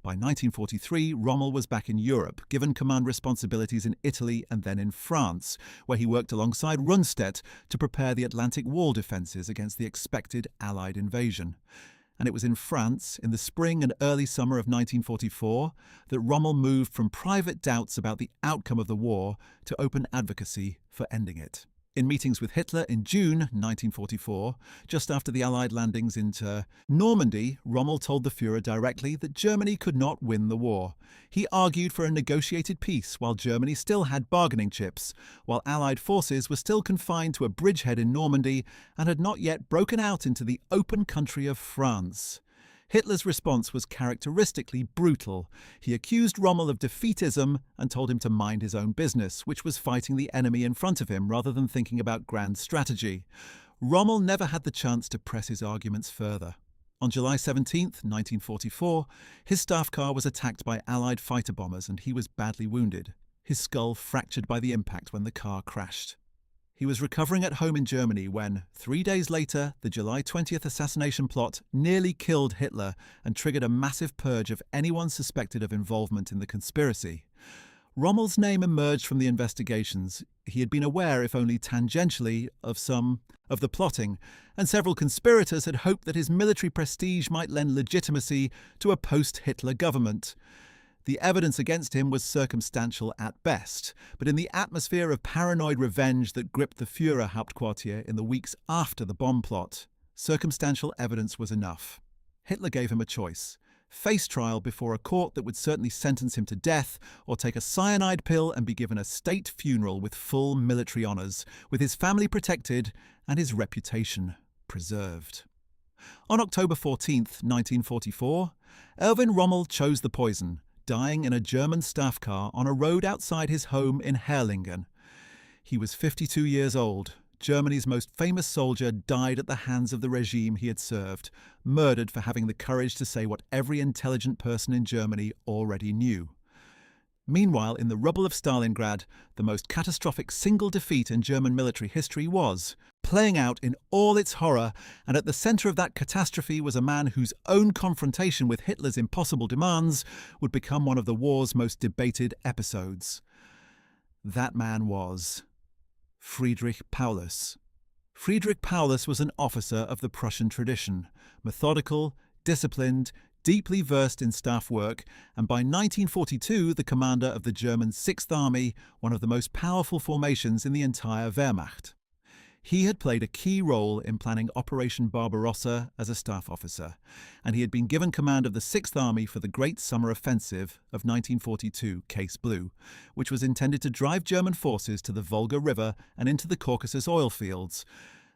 Speaker 1: By 1943, Rommel was back in Europe, given command responsibilities in Italy and then in France, where he worked alongside Rundstedt to prepare the Atlantic Wall defences against the expected Allied invasion. And it was in France, in the spring and early summer of 1944, that Rommel moved from private doubts about the outcome of the war to open advocacy for ending it. In meetings with Hitler in June 1944, just after the Allied landings into Normandy, Rommel told the Führer directly that Germany could not win the war. He argued for a negotiated peace while Germany still had bargaining chips, while Allied forces were still confined to a bridgehead in Normandy and had not yet broken out into the open country of France. Hitler's response was characteristically brutal. He accused Rommel of defeatism and told him to mind his own business, which was fighting the enemy in front of him rather than thinking about grand strategy. Rommel never had the chance to press his arguments further. On July 17, 1944, his staff car was attacked by Allied fighter bombers and he was badly wounded, his skull fractured by the impact when the car crashed. He was recovering at home in Germany when, 3 days later, the July 20th assassination plot nearly killed Hitler and triggered a massive purge of anyone suspected of involvement in the conspiracy. Rommel's name emerged from the investigations. He had been aware, if only tangentially, of some of the plotting, and several conspirators had hoped that his military prestige might lend legitimacy to a post-Hitler government. The evidence against him was circumstantial at best, but in the atmosphere of paranoid revenge that gripped the Führerhauptquartier in the weeks after the bomb plot, circumstantial evidence was enough. Hitler gave him a choice: face trial before a court that would certainly sentence him to death, or take a cyanide pill and be given a state funeral with full military honours, with his family protected and his reputation preserved. On October 14, 1944, Erwin Rommel chose the poison, dying in a German staff car on a road outside his home in Herrlingen. He was 52 years old. Germany's most famous soldier died at the hands of the regime he had served, murdered for having the courage to say what every intelligent person in Germany already knew. Meanwhile, in the rubble of Stalingrad, the most catastrophic single defeat in German military history was playing out in all its horror, and at the centre of that catastrophe was a man whose own confrontation with Hitler's impossible demands would become one of the war's most debated episodes. That man was Friedrich Paulus. Friedrich Paulus was an officer of the Prussian tradition, methodical, disciplined, deeply versed in staff work, and by 1942 the commander of the German Sixth Army, one of the most powerful formations in the entire Wehrmacht. He had played a key role in planning Operation Barbarossa as a staff officer, and he had been given command of the Sixth Army for the Great Summer Offensive of 1942, Case Blue, which was intended to drive German forces to the Volga River and into the Caucasus oil fields.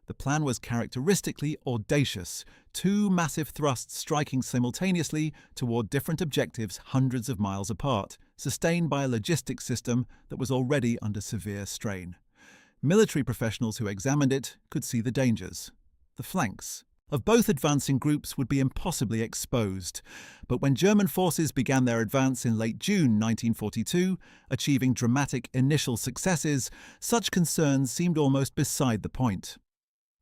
Speaker 1: The plan was characteristically audacious, two massive thrusts striking simultaneously toward different objectives hundreds of miles apart, sustained by a logistics system that was already under severe strain. Military professionals who examined it could see the dangers. The flanks of both advancing groups would be impossibly exposed, but when German forces began their advance in late June 1942, achieving dramatic initial successes, such concerns seemed almost beside the point.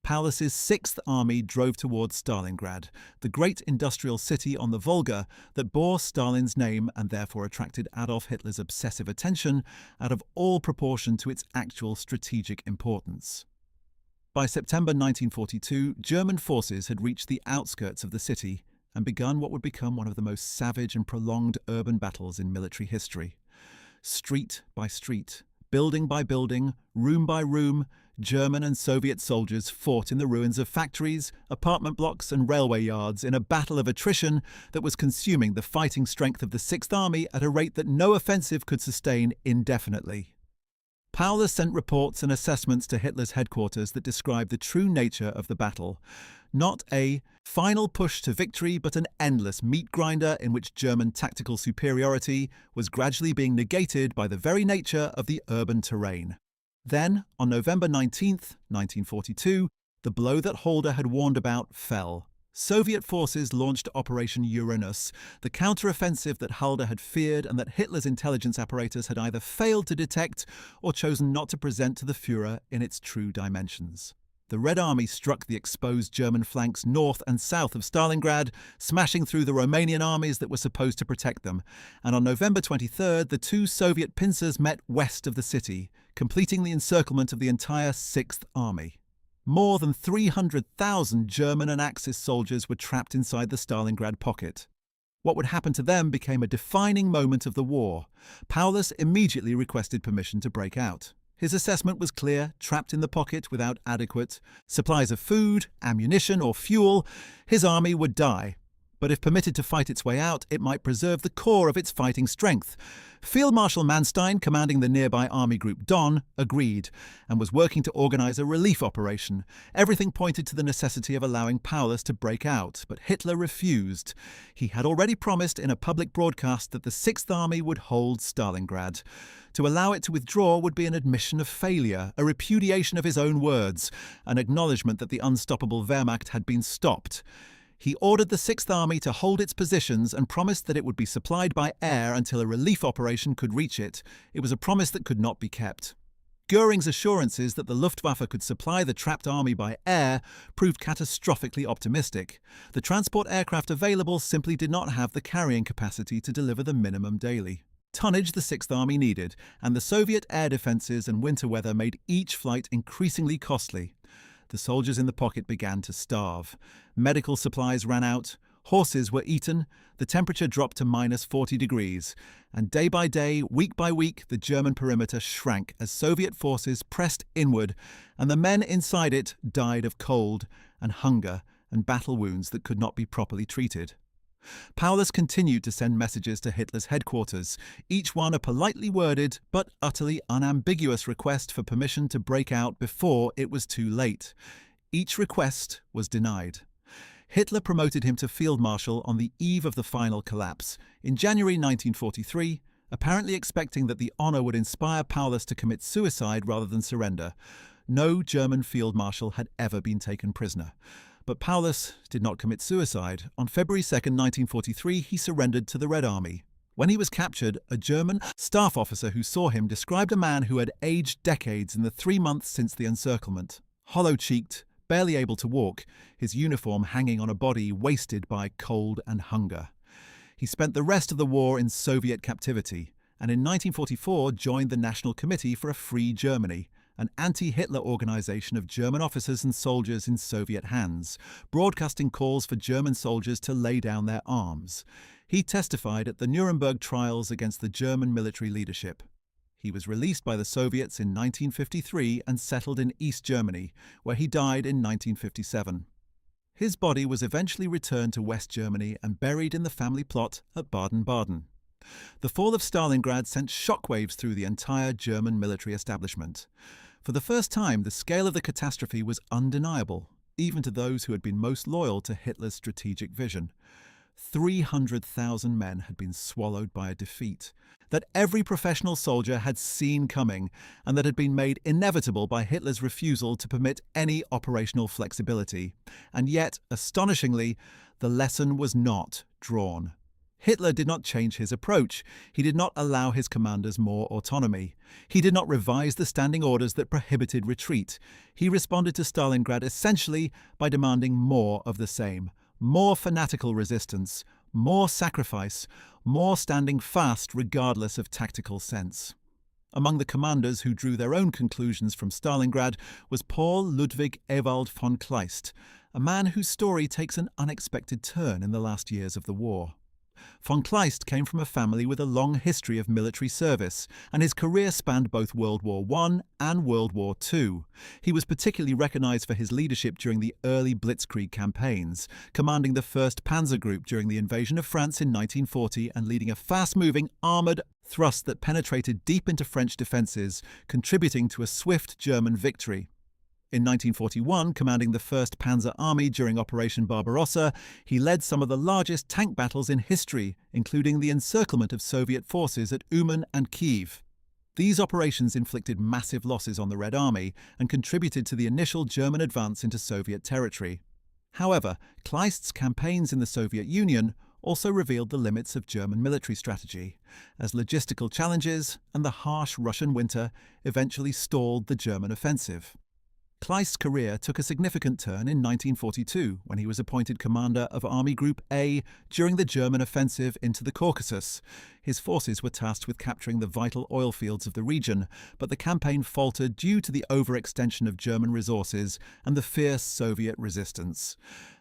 Speaker 1: Paulus's Sixth Army drove towards Stalingrad, the great industrial city on the Volga that bore Stalin's name and therefore attracted Adolf Hitler's obsessive attention out of all proportion to its actual strategic importance. By September 1942, German forces had reached the outskirts of the city and begun what would become one of the most savage and prolonged urban battles in military history. Street by street, building by building, room by room, German and Soviet soldiers fought in the ruins of factories, apartment blocks and railway yards in a battle of attrition that was consuming the fighting strength of the Sixth Army at a rate that no offensive could sustain indefinitely. Paulus sent reports and assessments to Hitler's headquarters that described the true nature of the battle. Not a final push to victory, but an endless meat grinder in which German tactical superiority was gradually being negated by the very nature of the urban terrain. Then, on November 19, 1942, the blow that Halder had warned about fell. Soviet forces launched Operation Uranus, the counter-offensive that Halder had feared and that Hitler's intelligence apparatus had either failed to detect or chosen not to present to the Führer in its true dimensions. The Red Army struck the exposed German flanks north and south of Stalingrad, smashing through the Romanian armies that were supposed to protect them, and on November 23rd the two Soviet pincers met west of the city, completing the encirclement of the entire Sixth Army. More than 300,000 German and Axis soldiers were trapped inside the Stalingrad pocket. What would happen to them became a defining moment of the war. Paulus immediately requested permission to break out. His assessment was clear: trapped in the pocket without adequate supplies of food, ammunition or fuel, his army would die. But if permitted to fight its way out, it might preserve the core of its fighting strength. Field Marshal Manstein, commanding the nearby army group Don, agreed and was working to organize a relief operation. Everything pointed to the necessity of allowing Paulus to break out, but Hitler refused. He had already promised in a public broadcast that the Sixth Army would hold Stalingrad. To allow it to withdraw would be an admission of failure, a repudiation of his own words, an acknowledgement that the unstoppable Wehrmacht had been stopped. He ordered the Sixth Army to hold its positions and promised that it would be supplied by air until a relief operation could reach it. It was a promise that could not be kept. Göring's assurances that the Luftwaffe could supply the trapped army by air proved catastrophically optimistic. The transport aircraft available simply did not have the carrying capacity to deliver the minimum daily. tonnage the Sixth Army needed, and the Soviet air defenses and winter weather made each flight increasingly costly. The soldiers in the pocket began to starve. Medical supplies ran out, horses were eaten, the temperature dropped to -40 degrees, and day by day, week by week, the German perimeter shrank as Soviet forces pressed inward, and the men inside it died of cold and hunger and battle wounds that could not be properly treated. Paulus continued to send messages to Hitler's headquarters, each one a politely worded but utterly unambiguous request for permission to break out before it was too late. Each request was denied. Hitler promoted him to field marshal on the eve of the final collapse, in January 1943, apparently expecting that the honor would inspire Paulus to commit suicide rather than surrender. No German field marshal had ever been taken prisoner. But Paulus did not commit suicide. On February 2, 1943, he surrendered to the Red Army. When he was captured, a German staff officer who saw him described a man who had aged decades in the 3 months since the encirclement. Hollow-cheeked, barely able to walk, his uniform hanging on a body wasted by cold and hunger. He spent the rest of the war in Soviet captivity, and in 1944 joined the National Committee for a Free Germany, an anti-Hitler organization of German officers and soldiers in Soviet hands, broadcasting calls for German soldiers to lay down their arms. He testified at the Nuremberg trials against the German military leadership. He was released by the Soviets in 1953 and settled in East Germany, where he died in 1957. His body was eventually returned to West Germany and buried in the family plot at Baden-Baden. The fall of Stalingrad sent shockwaves through the entire German military establishment. For the first time, the scale of the catastrophe was undeniable, even to those who had been most loyal to Hitler's strategic vision. 300,000 men had been swallowed by a defeat that every professional soldier had seen coming and that had been made inevitable by Hitler's refusal to permit any operational flexibility. And yet, astonishingly, the lesson was not drawn. Hitler did not change his approach. He did not allow his commanders more autonomy. He did not revise the standing orders that prohibited retreat. He responded to Stalingrad essentially by demanding more of the same. More fanatical resistance, more sacrifice, more standing fast regardless of tactical sense. Among the commanders who drew their own conclusions from Stalingrad was Paul Ludwig Ewald von Kleist, a man whose story takes an unexpected turn in the last years of the war. Von Kleist came from a family with a long history of military service, and his career spanned both World War I and World War II. He was particularly recognized for his leadership during the early Blitzkrieg campaigns, commanding the 1st Panzer Group during the invasion of France in 1940 and leading a fast-moving, armoured thrust that penetrated deep into French defences, contributing to a swift German victory. In 1941, commanding the 1st Panzer Army during Operation Barbarossa, he led some of the largest tank battles in history, including the encirclement of Soviet forces at Uman and Kiev. These operations inflicted massive losses on the Red Army and contributed to the initial German advance into Soviet territory. However, Kleist's campaigns in the Soviet Union also revealed the limits of German military strategy, as logistical challenges and the harsh Russian winter eventually stalled the German offensive. Kleist's career took a significant turn in 1942 when he was appointed commander of Army Group A during the German offensive into the Caucasus. His forces were tasked with capturing the vital oil fields of the region, but the campaign faltered due to the overextension of German resources and the fierce Soviet resistance.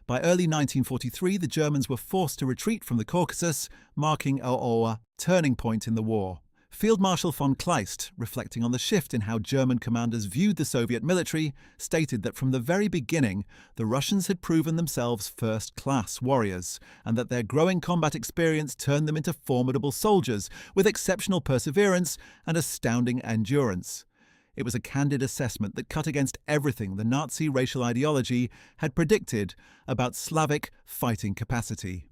Speaker 1: By early 1943, the Germans were forced to retreat from the Caucasus, marking a turning point in the war. Field Marshal von Kleist, reflecting on the shift in how German commanders viewed the Soviet military, stated that from the very beginning, the Russians had proven themselves first-class warriors, and that their growing combat experience turned them into formidable soldiers with exceptional perseverance and astounding endurance. It was a candid assessment that cut against everything the Nazi racial ideology had predicted about Slavic fighting capacity.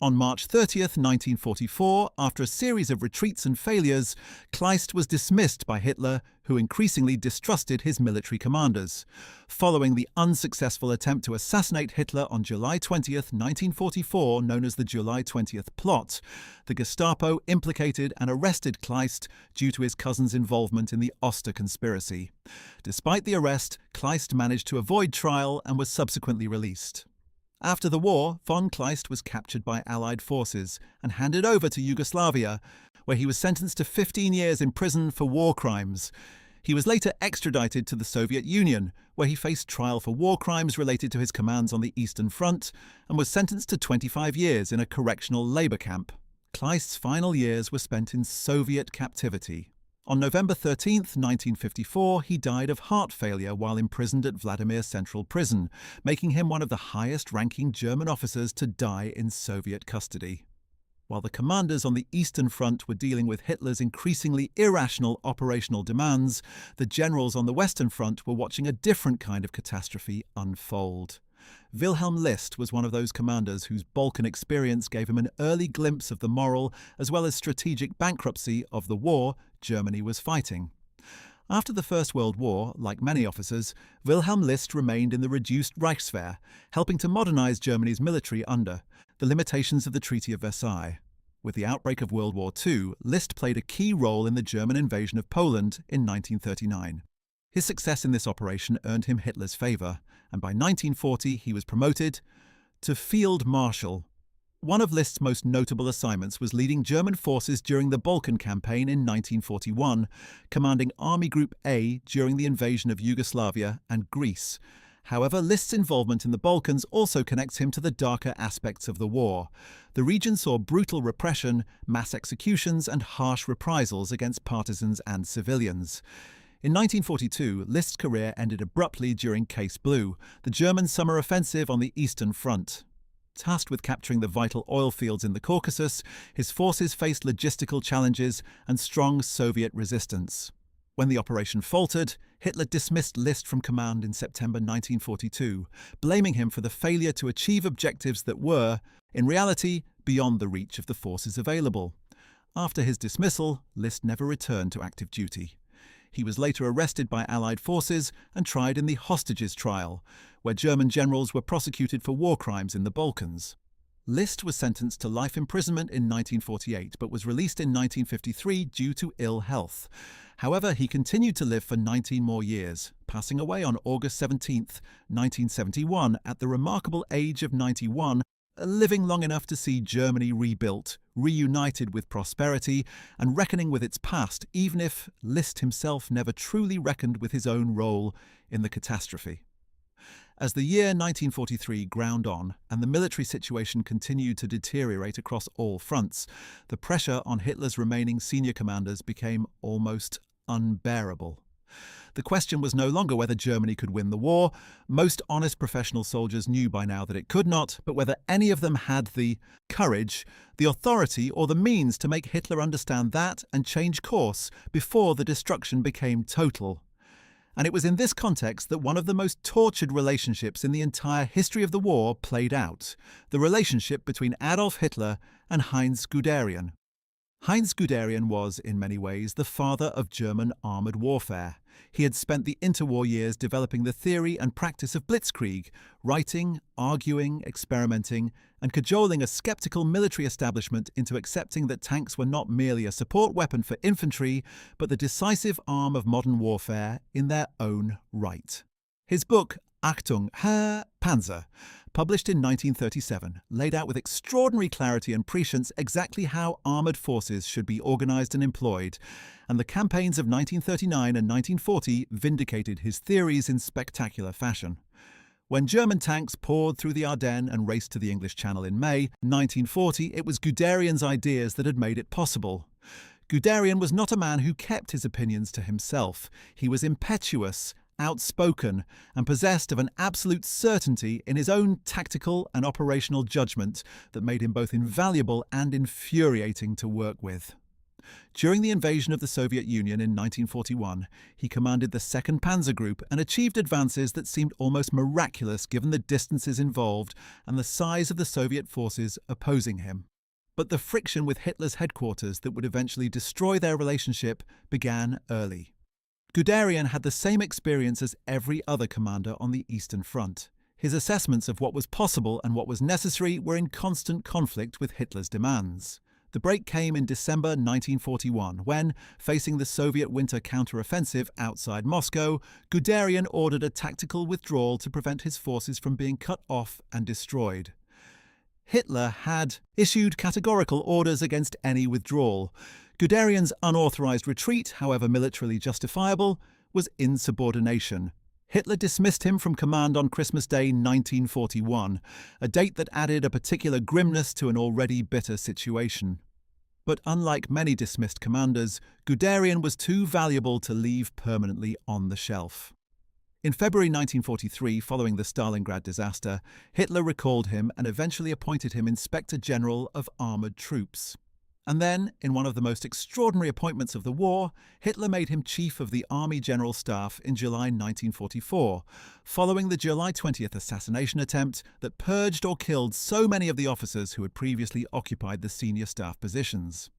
Speaker 1: On March 30th, 1944, after a series of retreats and failures, Kleist was dismissed by Hitler, who increasingly distrusted his military commanders. Following the unsuccessful attempt to assassinate Hitler on July 20th, 1944, known as the July 20th Plot, the Gestapo implicated and arrested Kleist due to his cousin's involvement in the Oster conspiracy. Despite the arrest, Kleist managed to avoid trial and was subsequently released. After the war, von Kleist was captured by Allied forces and handed over to Yugoslavia, where he was sentenced to 15 years in prison for war crimes. He was later extradited to the Soviet Union, where he faced trial for war crimes related to his commands on the Eastern Front and was sentenced to 25 years in a correctional labor camp. Kleist's final years were spent in Soviet captivity. On November 13, 1954, he died of heart failure while imprisoned at Vladimir Central Prison, making him one of the highest-ranking German officers to die in Soviet custody. While the commanders on the Eastern Front were dealing with Hitler's increasingly irrational operational demands, the generals on the Western Front were watching a different kind of catastrophe unfold. Wilhelm List was one of those commanders whose Balkan experience gave him an early glimpse of the moral as well as strategic bankruptcy of the war Germany was fighting. After the First World War, like many officers, Wilhelm List remained in the reduced Reichswehr, helping to modernize Germany's military under the limitations of the Treaty of Versailles. With the outbreak of World War II, List played a key role in the German invasion of Poland in 1939. His success in this operation earned him Hitler's favor, and by 1940 he was promoted to Field Marshal. One of List's most notable assignments was leading German forces during the Balkan Campaign in 1941, commanding Army Group A during the invasion of Yugoslavia and Greece. However, List's involvement in the Balkans also connects him to the darker aspects of the war. The region saw brutal repression, mass executions, and harsh reprisals against partisans and civilians. In 1942, List's career ended abruptly during Case Blue, the German summer offensive on the Eastern Front. Tasked with capturing the vital oil fields in the Caucasus, his forces faced logistical challenges and strong Soviet resistance. When the operation faltered, Hitler dismissed List from command in September 1942, blaming him for the failure to achieve objectives that were, in reality, beyond the reach of the forces available. After his dismissal, List never returned to active duty. He was later arrested by Allied forces and tried in the Hostages Trial, where German generals were prosecuted for war crimes in the Balkans. List was sentenced to life imprisonment in 1948 but was released in 1953 due to ill health. However, he continued to live for 19 more years, passing away on August 17, 1971, at the remarkable age of 91, living long enough to see Germany rebuilt, reunited with prosperity, and reckoning with its past, even if List himself never truly reckoned with his own role in the catastrophe. As the year 1943 ground on and the military situation continued to deteriorate across all fronts, the pressure on Hitler's remaining senior commanders became almost unbearable. The question was no longer whether Germany could win the war. Most honest professional soldiers knew by now that it could not, but whether any of them had the courage, the authority, or the means to make Hitler understand that and change course before the destruction became total. And it was in this context that one of the most tortured relationships in the entire history of the war played out, the relationship between Adolf Hitler and Heinz Guderian. Heinz Guderian was, in many ways, the father of German armoured warfare. He had spent the interwar years developing the theory and practice of blitzkrieg, writing, arguing, experimenting, and cajoling a skeptical military establishment into accepting that tanks were not merely a support weapon for infantry, but the decisive arm of modern warfare in their own right. His book, Achtung, Herr Panzer, published in 1937, laid out with extraordinary clarity and prescience exactly how armoured forces should be organised and employed, and the campaigns of 1939 and 1940 vindicated his theories in spectacular fashion. When German tanks poured through the Ardennes and raced to the English Channel in May 1940, it was Guderian's ideas that had made it possible. Guderian was not a man who kept his opinions to himself. He was impetuous, outspoken, and possessed of an absolute certainty in his own tactical and operational judgment that made him both invaluable and infuriating to work with. During the invasion of the Soviet Union in 1941, he commanded the 2nd Panzer Group and achieved advances that seemed almost miraculous given the distances involved and the size of the Soviet forces opposing him. But the friction with Hitler's headquarters that would eventually destroy their relationship began early. Guderian had the same experience as every other commander on the Eastern Front. His assessments of what was possible and what was necessary were in constant conflict with Hitler's demands. The break came in December 1941 when, facing the Soviet winter counter-offensive outside Moscow, Guderian ordered a tactical withdrawal to prevent his forces from being cut off and destroyed. Hitler had issued categorical orders against any withdrawal. Guderian's unauthorized retreat, however militarily justifiable, was insubordination. Hitler dismissed him from command on Christmas Day 1941, a date that added a particular grimness to an already bitter situation. But unlike many dismissed commanders, Guderian was too valuable to leave permanently on the shelf. In February 1943, following the Stalingrad disaster, Hitler recalled him and eventually appointed him Inspector General of Armoured Troops. And then, in one of the most extraordinary appointments of the war, Hitler made him Chief of the Army General Staff in July 1944, following the July 20th assassination attempt that purged or killed so many of the officers who had previously occupied the senior staff positions.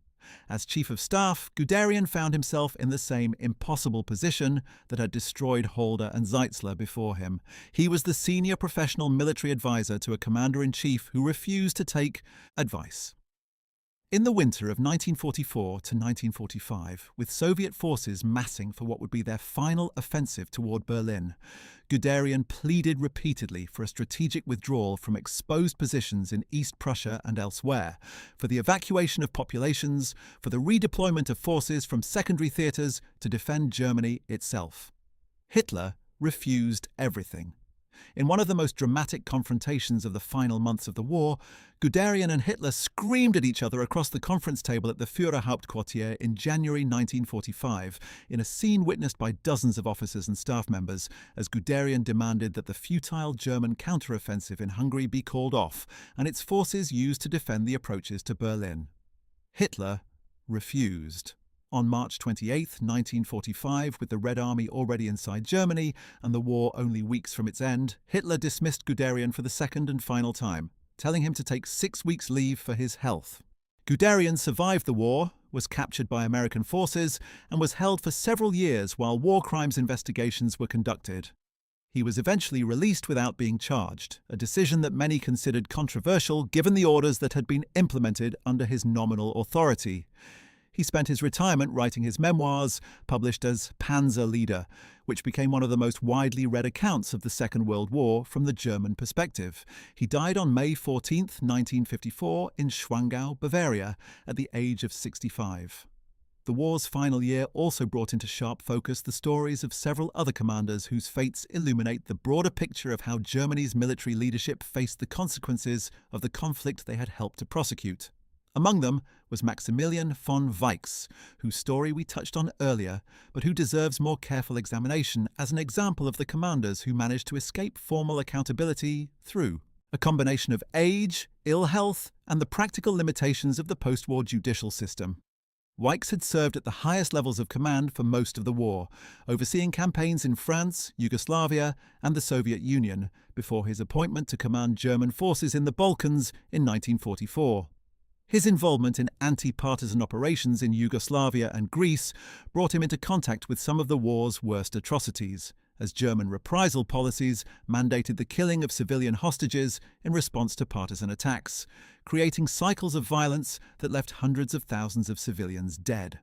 Speaker 1: As Chief of Staff, Guderian found himself in the same impossible position that had destroyed Halder and Zeitzler before him. He was the senior professional military advisor to a commander-in-chief who refused to take advice. In the winter of 1944 to 1945, with Soviet forces massing for what would be their final offensive toward Berlin, Guderian pleaded repeatedly for a strategic withdrawal from exposed positions in East Prussia and elsewhere, for the evacuation of populations, for the redeployment of forces from secondary theatres to defend Germany itself. Hitler refused everything. In one of the most dramatic confrontations of the final months of the war, Guderian and Hitler screamed at each other across the conference table at the Führerhauptquartier in January 1945, in a scene witnessed by dozens of officers and staff members, as Guderian demanded that the futile German counteroffensive in Hungary be called off and its forces used to defend the approaches to Berlin. Hitler refused. On March 28, 1945, with the Red Army already inside Germany and the war only weeks from its end, Hitler dismissed Guderian for the second and final time, telling him to take 6 weeks' leave for his health. Guderian survived the war, was captured by American forces, and was held for several years while war crimes investigations were conducted. He was eventually released without being charged, a decision that many considered controversial given the orders that had been implemented under his nominal authority. He spent his retirement writing his memoirs, published as Panzer Leader, which became one of the most widely read accounts of the Second World War from the German perspective. He died on May 14, 1954, in Schwangau, Bavaria, at the age of 65. The war's final year also brought into sharp focus the stories of several other commanders whose fates illuminate the broader picture of how Germany's military leadership faced the consequences of the conflict they had helped to prosecute. Among them was Maximilian von Weichs, whose story we touched on earlier, but who deserves more careful examination as an example of the commanders who managed to escape formal accountability through a combination of age, ill health, and the practical limitations of the post-war judicial system. Weichs had served at the highest levels of command for most of the war, overseeing campaigns in France, Yugoslavia, and the Soviet Union, before his appointment to command German forces in the Balkans in 1944. His involvement in anti-partisan operations in Yugoslavia and Greece brought him into contact with some of the war's worst atrocities, as German reprisal policies mandated the killing of civilian hostages in response to partisan attacks, creating cycles of violence that left hundreds of thousands of civilians dead.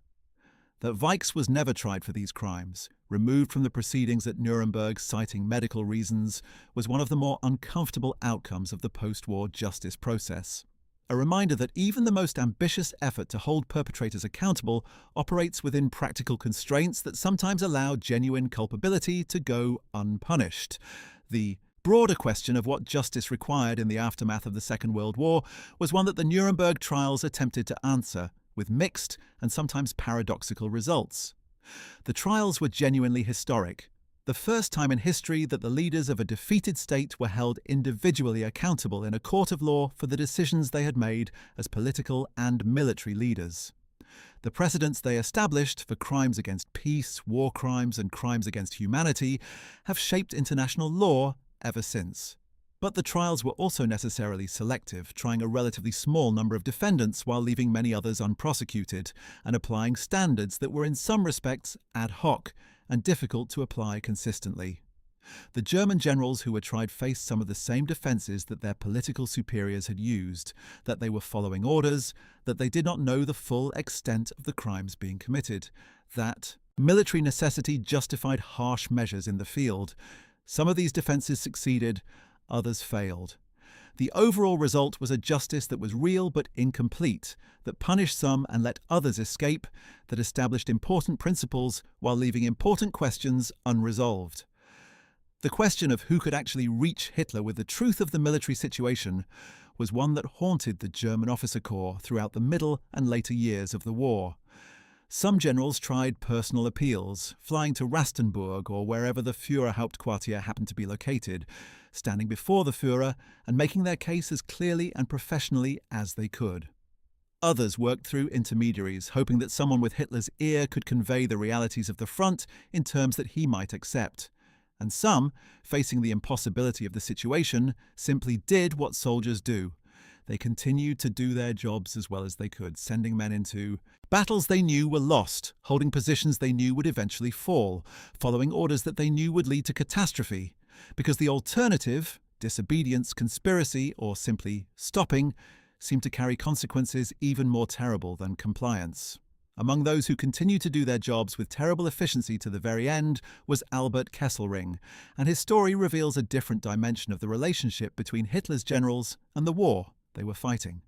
Speaker 1: That Weichs was never tried for these crimes, removed from the proceedings at Nuremberg citing medical reasons, was one of the more uncomfortable outcomes of the post-war justice process. A reminder that even the most ambitious effort to hold perpetrators accountable operates within practical constraints that sometimes allow genuine culpability to go unpunished. The broader question of what justice required in the aftermath of the Second World War was one that the Nuremberg trials attempted to answer, with mixed and sometimes paradoxical results. The trials were genuinely historic. The first time in history that the leaders of a defeated state were held individually accountable in a court of law for the decisions they had made as political and military leaders. The precedents they established for crimes against peace, war crimes, and crimes against humanity have shaped international law ever since. But the trials were also necessarily selective, trying a relatively small number of defendants while leaving many others unprosecuted, and applying standards that were in some respects ad hoc and difficult to apply consistently. The German generals who were tried faced some of the same defences that their political superiors had used, that they were following orders, that they did not know the full extent of the crimes being committed, that military necessity justified harsh measures in the field. Some of these defences succeeded, others failed. The overall result was a justice that was real but incomplete, that punished some and let others escape, that established important principles while leaving important questions unresolved. The question of who could actually reach Hitler with the truth of the military situation was one that haunted the German officer corps throughout the middle and later years of the war. Some generals tried personal appeals, flying to Rastenburg or wherever the Führerhauptquartier happened to be located, standing before the Führer and making their case as clearly and professionally as they could. Others worked through intermediaries, hoping that someone with Hitler's ear could convey the realities of the front in terms that he might accept. And some, facing the impossibility of the situation, simply did what soldiers do. They continued to do their jobs as well as they could, sending men into battles they knew were lost, holding positions they knew would eventually fall, following orders that they knew would lead to catastrophe. Because the alternative, disobedience, conspiracy, or simply stopping, seemed to carry consequences even more terrible than compliance. Among those who continued to do their jobs with terrible efficiency to the very end was Albert Kesselring, and his story reveals a different dimension of the relationship between Hitler's generals and the war they were fighting.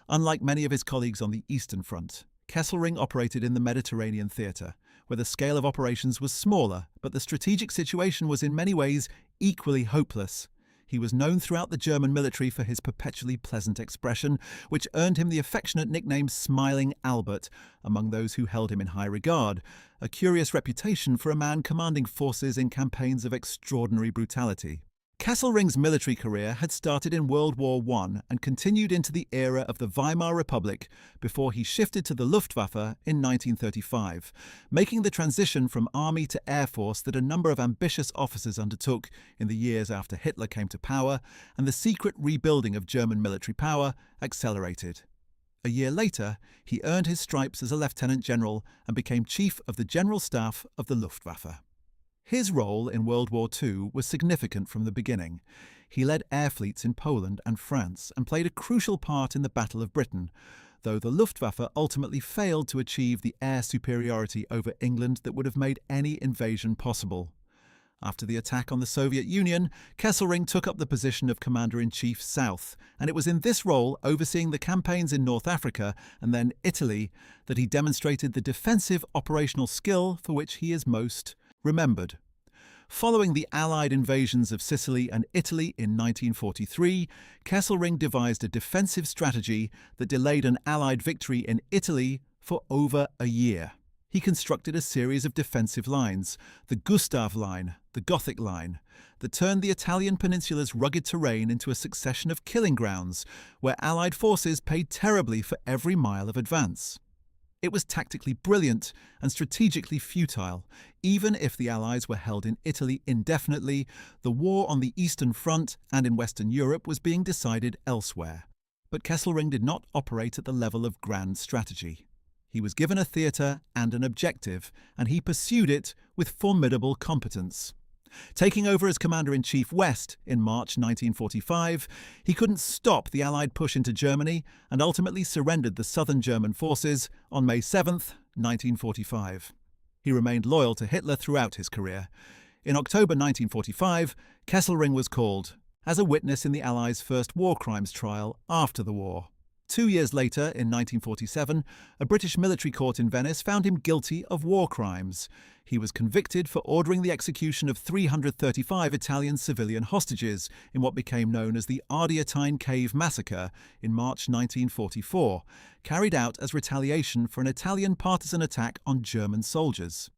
Speaker 1: Unlike many of his colleagues on the Eastern Front, Kesselring operated in the Mediterranean theatre, where the scale of operations was smaller, but the strategic situation was in many ways equally hopeless. He was known throughout the German military for his perpetually pleasant expression, which earned him the affectionate nickname Smiling Albert among those who held him in high regard, a curious reputation for a man commanding forces in campaigns of extraordinary brutality. Kesselring's military career had started in World War I and continued into the era of the Weimar Republic before he shifted to the Luftwaffe in 1935, making the transition from army to air force that a number of ambitious officers undertook in the years after Hitler came to power, and the secret rebuilding of German military power accelerated. A year later, he earned his stripes as a lieutenant general and became chief of the General Staff of the Luftwaffe. His role in World War II was significant from the beginning. He led air fleets in Poland and France and played a crucial part in the Battle of Britain, though the Luftwaffe ultimately failed to achieve the air superiority over England that would have made any invasion possible. After the attack on the Soviet Union, Kesselring took up the position of Commander-in-Chief South, and it was in this role, overseeing the campaigns in North Africa and then Italy, that he demonstrated the defensive operational skill for which he is most remembered. Following the Allied invasions of Sicily and Italy in 1943, Kesselring devised a defensive strategy that delayed an Allied victory in Italy for over a year. He constructed a series of defensive lines, the Gustav Line, the Gothic Line, that turned the Italian peninsula's rugged terrain into a succession of killing grounds, where Allied forces paid terribly for every mile of advance. It was tactically brilliant and strategically futile. Even if the Allies were held in Italy indefinitely, the war on the Eastern Front and in Western Europe was being decided elsewhere. But Kesselring did not operate at the level of grand strategy. He was given a theatre and an objective, and he pursued it with formidable competence. Taking over as Commander-in-Chief West in March 1945, he couldn't stop the Allied push into Germany and ultimately surrendered the southern German forces on May 7, 1945. He remained loyal to Hitler throughout his career. In October 1945, Kesselring was called as a witness in the Allies' first war crimes trial after the war. 2 years later, in 1947, a British military court in Venice found him guilty of war crimes. He was convicted for ordering the execution of 335 Italian civilian hostages in what became known as the Ardeatine Cave Massacre in March 1944, carried out as retaliation for an Italian partisan attack on German soldiers.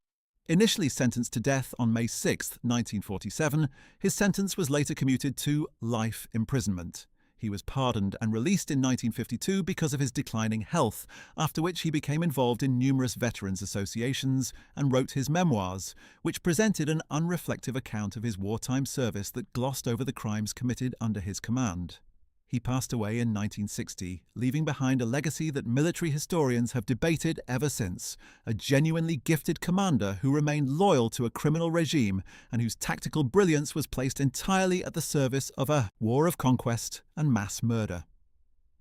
Speaker 1: Initially sentenced to death on May 6, 1947, his sentence was later commuted to life imprisonment. He was pardoned and released in 1952 because of his declining health, after which he became involved in numerous veterans' associations and wrote his memoirs, which presented an unreflective account of his wartime service that glossed over the crimes committed under his command. He passed away in 1960, leaving behind a legacy that military historians have debated ever since, a genuinely gifted commander who remained loyal to a criminal regime and whose tactical brilliance was placed entirely at the service of a war of conquest and mass murder.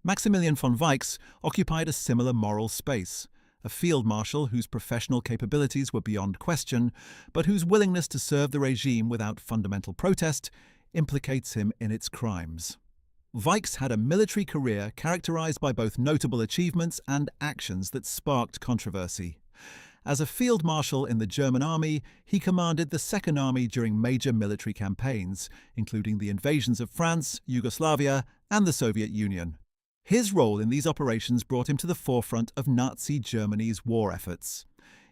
Speaker 1: Maximilian von Weichs occupied a similar moral space, a field marshal whose professional capabilities were beyond question, but whose willingness to serve the regime without fundamental protest implicates him in its crimes. Weich's had a military career characterized by both notable achievements and actions that sparked controversy. As a field marshal in the German army, he commanded the Second Army during major military campaigns, including the invasions of France, Yugoslavia, and the Soviet Union. His role in these operations brought him to the forefront of Nazi Germany's war efforts.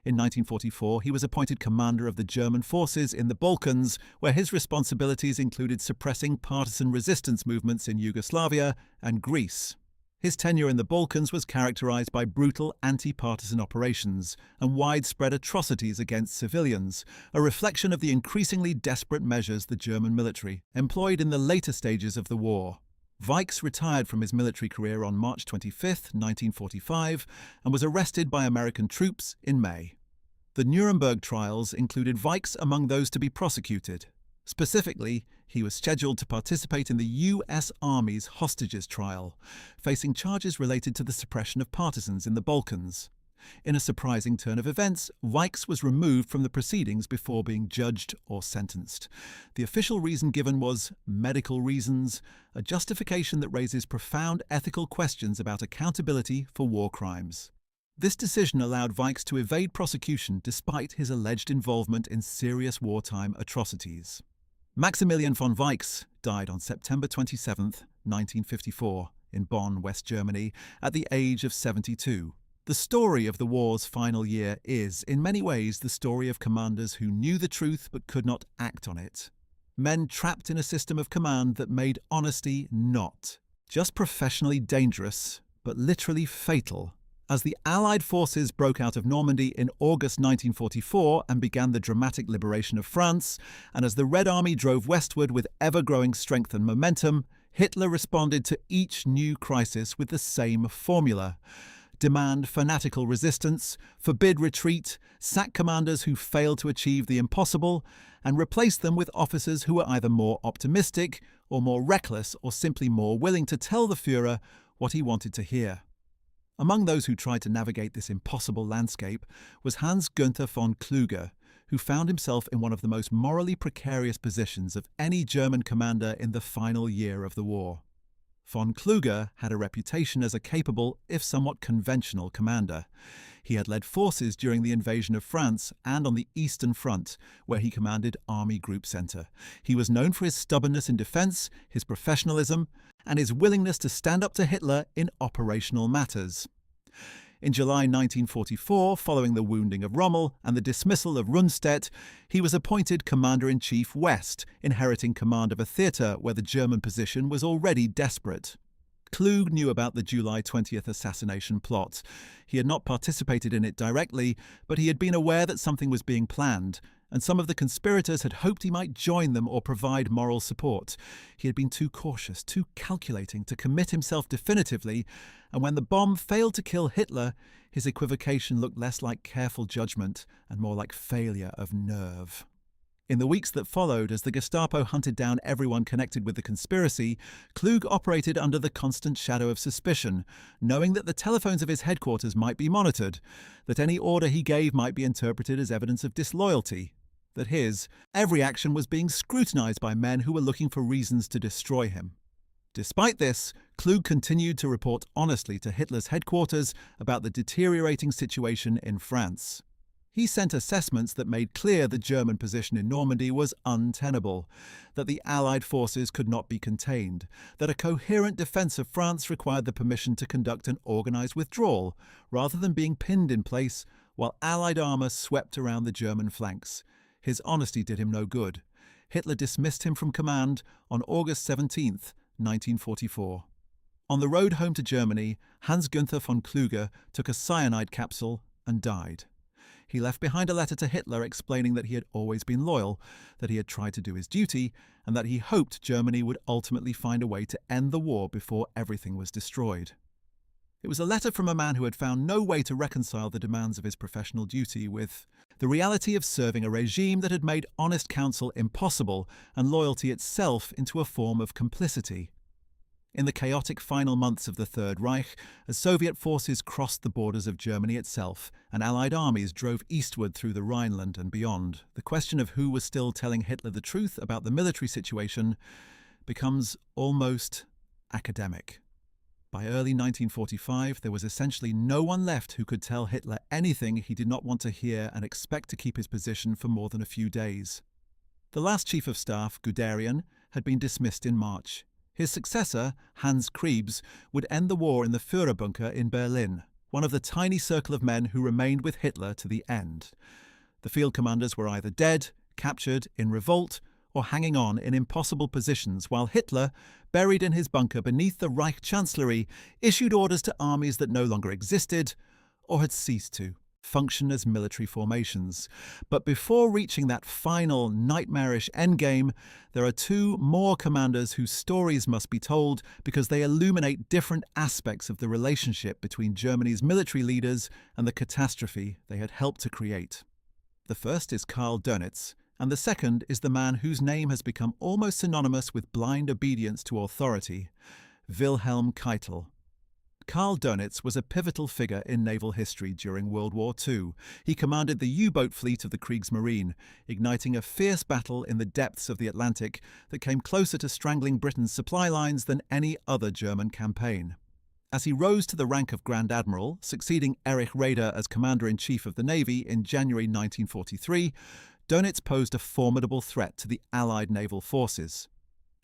Speaker 1: In 1944, he was appointed commander of the German forces in the Balkans, where his responsibilities included suppressing partisan resistance movements in Yugoslavia and Greece. His tenure in the Balkans was characterized by brutal anti-partisan operations and widespread atrocities against civilians, a reflection of the increasingly desperate measures the German military employed in the later stages of the war. Weichs retired from his military career on March 25, 1945, and was arrested by American troops in May. The Nuremberg trials included Weichs among those to be prosecuted. Specifically, he was scheduled to participate in the U.S. Army's hostages trial, facing charges related to the suppression of partisans in the Balkans. In a surprising turn of events, Weichs was removed from the proceedings before being judged or sentenced. The official reason given was medical reasons, a justification that raises profound ethical questions about accountability for war crimes. This decision allowed Weichs to evade prosecution despite his alleged involvement in serious wartime atrocities. Maximilian von Weichs died on September 27, 1954, in Bonn, West Germany, at the age of 72. The story of the war's final year is, in many ways, the story of commanders who knew the truth but could not act on it. Men trapped in a system of command that made honesty not just professionally dangerous, but literally fatal. As the Allied forces broke out of Normandy in August 1944 and began the dramatic liberation of France, and as the Red Army drove westward with ever-growing strength and momentum, Hitler responded to each new crisis with the same formula: demand fanatical resistance, forbid retreat, sack commanders who failed to achieve the impossible, and replace them with officers who were either more optimistic or more reckless or simply more willing to tell the Führer what he wanted to hear. Among those who tried to navigate this impossible landscape was Hans-Günther von Kluge, who found himself in one of the most morally precarious positions of any German commander in the final year of the war. Von Kluge had a reputation as a capable, if somewhat conventional, commander. He had led forces during the invasion of France and on the Eastern Front, where he commanded Army Group Center. He was known for his stubbornness in defense, his professionalism, and his willingness to stand up to Hitler in operational matters. In July 1944, following the wounding of Rommel and the dismissal of Rundstedt, he was appointed Commander-in-Chief West, inheriting command of a theatre where the German position was already desperate. Kluge knew about the July 20th assassination plot. He had not participated in it directly, but he had been aware that something was being planned, and some of the conspirators had hoped he might join them or provide moral support. He had been too cautious, too calculating to commit himself definitively, and when the bomb failed to kill Hitler, his equivocation looked less like careful judgment and more like failure of nerve. In the weeks that followed, as the Gestapo hunted down everyone connected with the conspiracy, Kluge operated under the constant shadow of suspicion, knowing that the telephones of his headquarters might be monitored, that any order he gave might be interpreted as evidence of disloyalty, that every action was being scrutinized by men who were looking for reasons to destroy him. Despite this, Kluge continued to report honestly to Hitler's headquarters about the deteriorating situation in France. He sent assessments that made clear the German position in Normandy was untenable, that the Allied forces could not be contained, that a coherent defence of France required the permission to conduct an organised withdrawal, rather than being pinned in place while Allied armour swept around the German flanks. His honesty did him no good. Hitler dismissed him from command on August 17, 1944. On the road home to Germany, Hans-Günther von Kluge took a cyanide capsule and died. He left behind a letter to Hitler explaining that he had always been loyal, that he had tried to do his duty, and that he hoped Germany would ultimately find a way to end the war before everything was destroyed. It was a letter from a man who had found no way to reconcile the demands of his professional duty with the reality of serving a regime that had made honest counsel impossible and loyalty itself into a form of complicity. In the chaotic final months of the Third Reich, as Soviet forces crossed the borders of Germany itself and Allied armies drove eastward through the Rhineland and beyond, the question of who was still telling Hitler the truth about the military situation becomes almost academic. By early 1945, there was essentially no one left who could tell Hitler anything he did not want to hear and expect to keep his position for more than a few days. The last chief of staff, Guderian, had been dismissed in March. His successor, Hans Krebs, would end the war in the Führerbunker in Berlin, one of the tiny circle of men who remained with Hitler to the end. The field commanders were either dead, captured, in revolt, or hanging on in impossible positions, while Hitler, buried in his bunker beneath the Reich Chancellery, issued orders to armies that no longer existed, or had ceased to function as military formations. But before reaching that final, nightmarish endgame, there are two more commanders whose stories must be told because they illuminate different aspects of the relationship between Germany's military leaders and the catastrophe they had helped to create. The first is Karl Dönitz, and the second is the man whose name has become almost synonymous with blind obedience to authority, Wilhelm Keitel. Karl Dönitz was a pivotal figure in naval history during World War II. He commanded the U-boat fleet of the Kriegsmarine, igniting a fierce battle in the depths of the Atlantic that came closer to strangling Britain's supply lines than any other German campaign. As he rose to the rank of Grand Admiral, succeeding Erich Raeder as Commander-in-Chief of the Navy in January 1943, Dönitz posed a formidable threat to the Allied naval forces.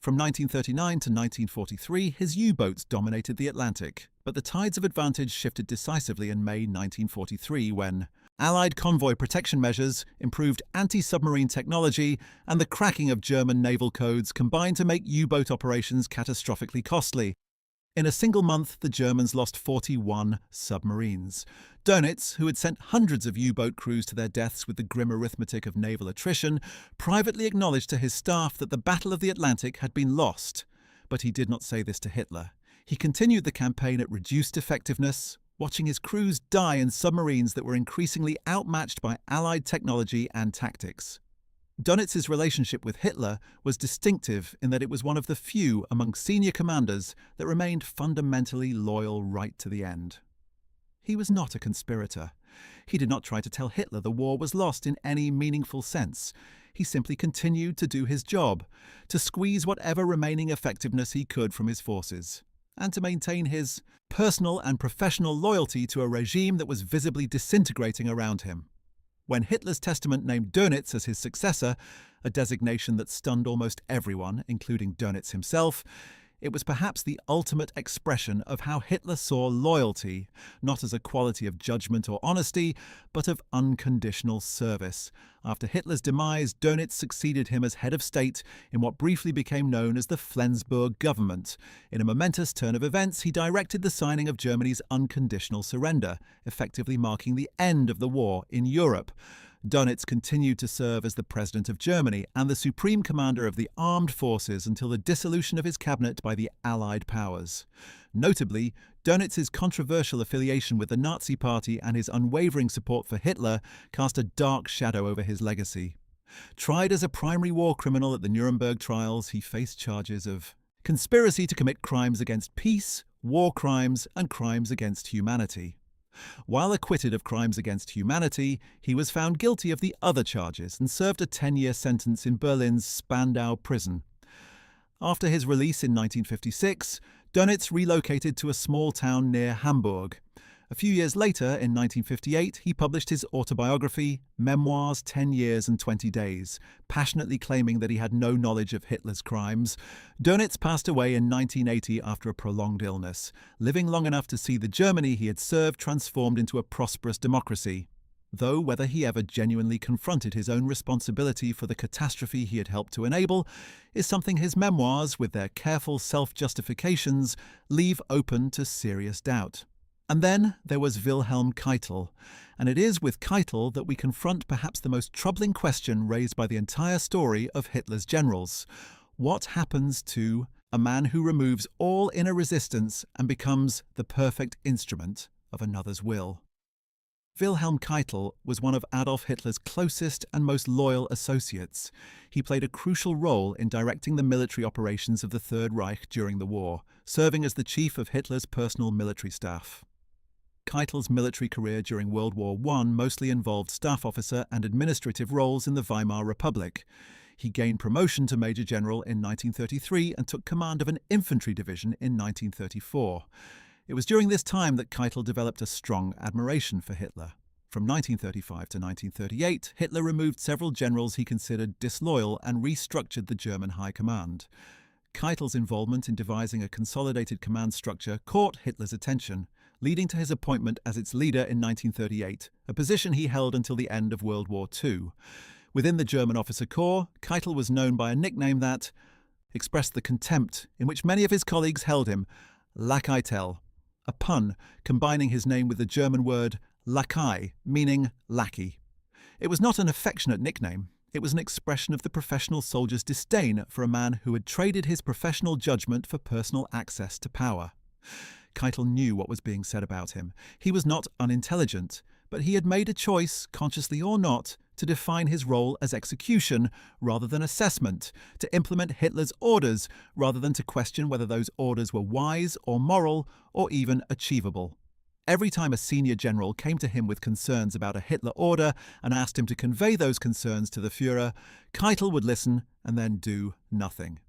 Speaker 1: From 1939 to 1943, his U-boats dominated the Atlantic, but the tides of advantage shifted decisively in May 1943 when Allied convoy protection measures, improved anti-submarine technology, and the cracking of German naval codes combined to make U-boat operations catastrophically costly. In a single month, the Germans lost 41 submarines. Dönitz, who had sent hundreds of U-boat crews to their deaths with the grim arithmetic of naval attrition, privately acknowledged to his staff that the Battle of the Atlantic had been lost. But he did not say this to Hitler. He continued the campaign at reduced effectiveness, watching his crews die in submarines that were increasingly outmatched by Allied technology and tactics. Dönitz's relationship with Hitler was distinctive in that it was one of the few among senior commanders that remained fundamentally loyal right to the end. He was not a conspirator. He did not try to tell Hitler the war was lost in any meaningful sense. He simply continued to do his job, to squeeze whatever remaining effectiveness he could from his forces, and to maintain his personal and professional loyalty to a regime that was visibly disintegrating around him. When Hitler's testament named Dönitz as his successor, a designation that stunned almost everyone, including Dönitz himself, it was perhaps the ultimate expression of how Hitler saw loyalty, not as a quality of judgment or honesty, but of unconditional service. After Hitler's demise, Dönitz succeeded him as head of state in what briefly became known as the Flensburg government. In a momentous turn of events, he directed the signing of Germany's unconditional surrender, effectively marking the end of the war in Europe. Dönitz continued to serve as the President of Germany and the Supreme Commander of the Armed Forces until the dissolution of his cabinet by the Allied powers. Notably, Dönitz's controversial affiliation with the Nazi Party and his unwavering support for Hitler cast a dark shadow over his legacy. Tried as a primary war criminal at the Nuremberg trials, he faced charges of conspiracy to commit crimes against peace, war crimes, and crimes against humanity. While acquitted of crimes against humanity, he was found guilty of the other charges and served a 10-year sentence in Berlin's Spandau prison. After his release in 1956, Dönitz relocated to a small town near Hamburg. A few years later, in 1958, he published his autobiography, Memoirs 10 Years and 20 Days, passionately claiming that he had no knowledge of Hitler's crimes. Dönitz passed away in 1980 after a prolonged illness, living long enough to see the Germany he had served transformed into a prosperous democracy. Though whether he ever genuinely confronted his own responsibility for the catastrophe he had helped to enable is something his memoirs, with their careful self-justifications, leave open to serious doubt. And then there was Wilhelm Keitel, and it is with Keitel that we confront perhaps the most troubling question raised by the entire story of Hitler's generals. What happens to a man who removes all inner resistance and becomes the perfect instrument of another's will? Wilhelm Keitel was one of Adolf Hitler's closest and most loyal associates. He played a crucial role in directing the military operations of the Third Reich during the war, serving as the chief of Hitler's personal military staff. Keitel's military career during World War I mostly involved staff officer and administrative roles in the Weimar Republic. He gained promotion to Major General in 1933 and took command of an infantry division in 1934. It was during this time that Keitel developed a strong admiration for Hitler. From 1935 to 1938, Hitler removed several generals he considered disloyal and restructured the German High Command. Keitel's involvement in devising a consolidated command structure caught Hitler's attention, leading to his appointment as its leader in 1938, a position he held until the end of World War II. Within the German officer corps, Keitel was known by a nickname that expressed the contempt in which many of his colleagues held him, Lackeitel, a pun combining his name with the German word Lakai, meaning lackey. It was not an affectionate nickname. It was an expression of the professional soldier's disdain for a man who had traded his professional judgment for personal access to power. Keitel knew what was being said about him. He was not unintelligent, but he had made a choice, consciously or not, to define his role as execution rather than assessment, to implement Hitler's orders rather than to question whether those orders were wise or moral or even achievable. Every time a senior general came to him with concerns about a Hitler order and asked him to convey those concerns to the Führer, Keitel would listen and then do nothing.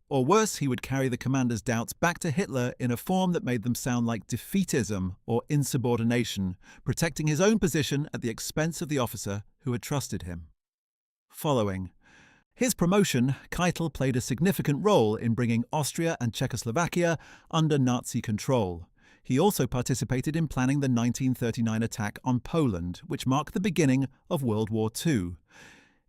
Speaker 1: Or worse, he would carry the commander's doubts back to Hitler in a form that made them sound like defeatism or insubordination, protecting his own position at the expense of the officer who had trusted him. Following his promotion, Keitel played a significant role in bringing Austria and Czechoslovakia under Nazi control. He also participated in planning the 1939 attack on Poland, which marked the beginning of World War II.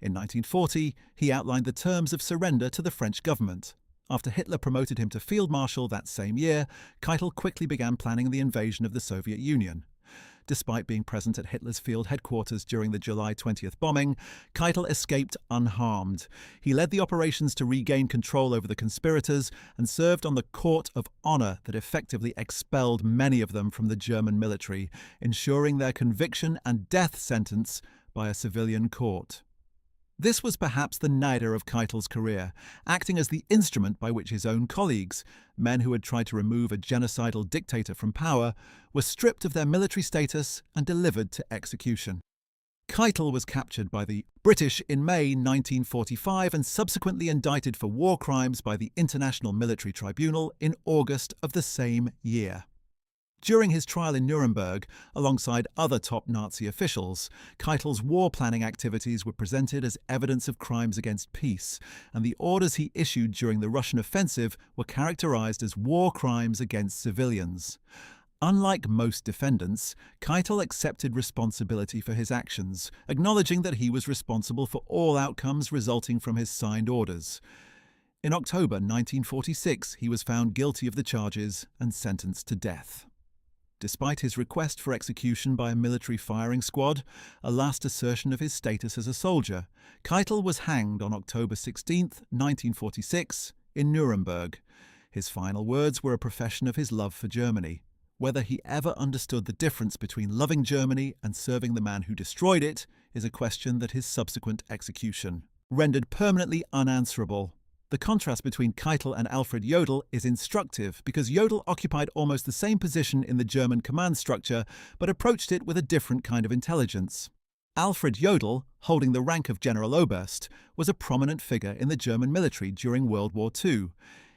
Speaker 1: In 1940, he outlined the terms of surrender to the French government. After Hitler promoted him to Field Marshal that same year, Keitel quickly began planning the invasion of the Soviet Union. Despite being present at Hitler's field headquarters during the July 20th bombing, Keitel escaped unharmed. He led the operations to regain control over the conspirators and served on the court of honor that effectively expelled many of them from the German military, ensuring their conviction and death sentence by a civilian court. This was perhaps the nadir of Keitel's career, acting as the instrument by which his own colleagues, men who had tried to remove a genocidal dictator from power, were stripped of their military status and delivered to execution. Keitel was captured by the British in May 1945 and subsequently indicted for war crimes by the International Military Tribunal in August of the same year. During his trial in Nuremberg, alongside other top Nazi officials, Keitel's war planning activities were presented as evidence of crimes against peace, and the orders he issued during the Russian offensive were characterized as war crimes against civilians. Unlike most defendants, Keitel accepted responsibility for his actions, acknowledging that he was responsible for all outcomes resulting from his signed orders. In October 1946, he was found guilty of the charges and sentenced to death. Despite his request for execution by a military firing squad, a last assertion of his status as a soldier, Keitel was hanged on October 16, 1946, in Nuremberg. His final words were a profession of his love for Germany. Whether he ever understood the difference between loving Germany and serving the man who destroyed it is a question that his subsequent execution rendered permanently unanswerable. The contrast between Keitel and Alfred Jodl is instructive because Jodl occupied almost the same position in the German command structure but approached it with a different kind of intelligence. Alfred Jodl, holding the rank of Generaloberst, was a prominent figure in the German military during World War II.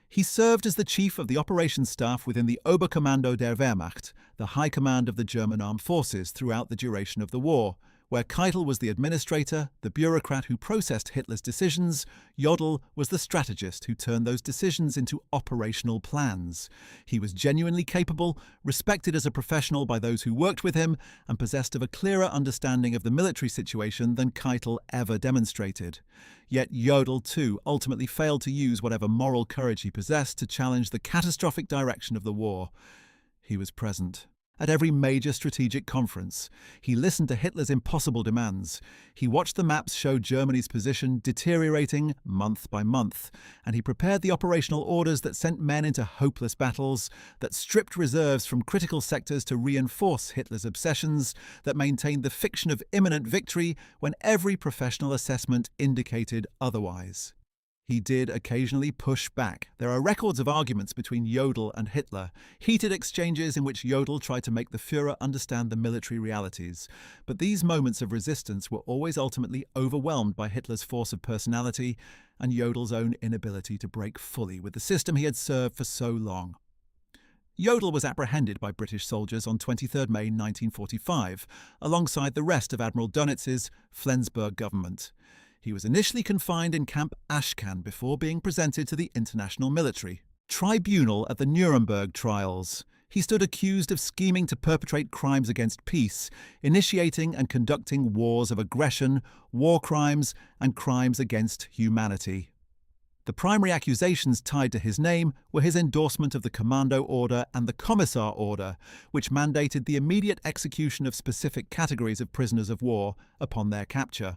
Speaker 1: He served as the chief of the operations staff within the Oberkommando der Wehrmacht, the high command of the German armed forces throughout the duration of the war. Where Keitel was the administrator, the bureaucrat who processed Hitler's decisions, Jodl was the strategist who turned those decisions into operational plans. He was genuinely capable, respected as a professional by those who worked with him, and possessed of a clearer understanding of the military situation than Keitel ever demonstrated. Yet Jodl, too, ultimately failed to use whatever moral courage he possessed to challenge the catastrophic direction of the war. He was present. At every major strategic conference, he listened to Hitler's impossible demands. He watched the maps show Germany's position deteriorating month by month, and he prepared the operational orders that sent men into hopeless battles, that stripped reserves from critical sectors to reinforce Hitler's obsessions, that maintained the fiction of imminent victory when every professional assessment indicated otherwise. He did occasionally push back. There are records of arguments between Jodl and Hitler, heated exchanges in which Jodl tried to make the Führer understand the military realities. But these moments of resistance were always ultimately overwhelmed by Hitler's force of personality and Jodl's own inability to break fully with the system he had served for so long. Jodl was apprehended by British soldiers on 23 May 1945, alongside the rest of Admiral Dönitz's Flensburg government. He was initially confined in Camp Ashcan before being presented to the International Military Tribunal at the Nuremberg trials. He stood accused of scheming to perpetrate crimes against peace, initiating and conducting wars of aggression, war crimes, and crimes against humanity. The primary accusations tied to his name were his endorsement of the Commando Order and the Commissar Order, which mandated the immediate execution of specific categories of prisoners of war upon their capture.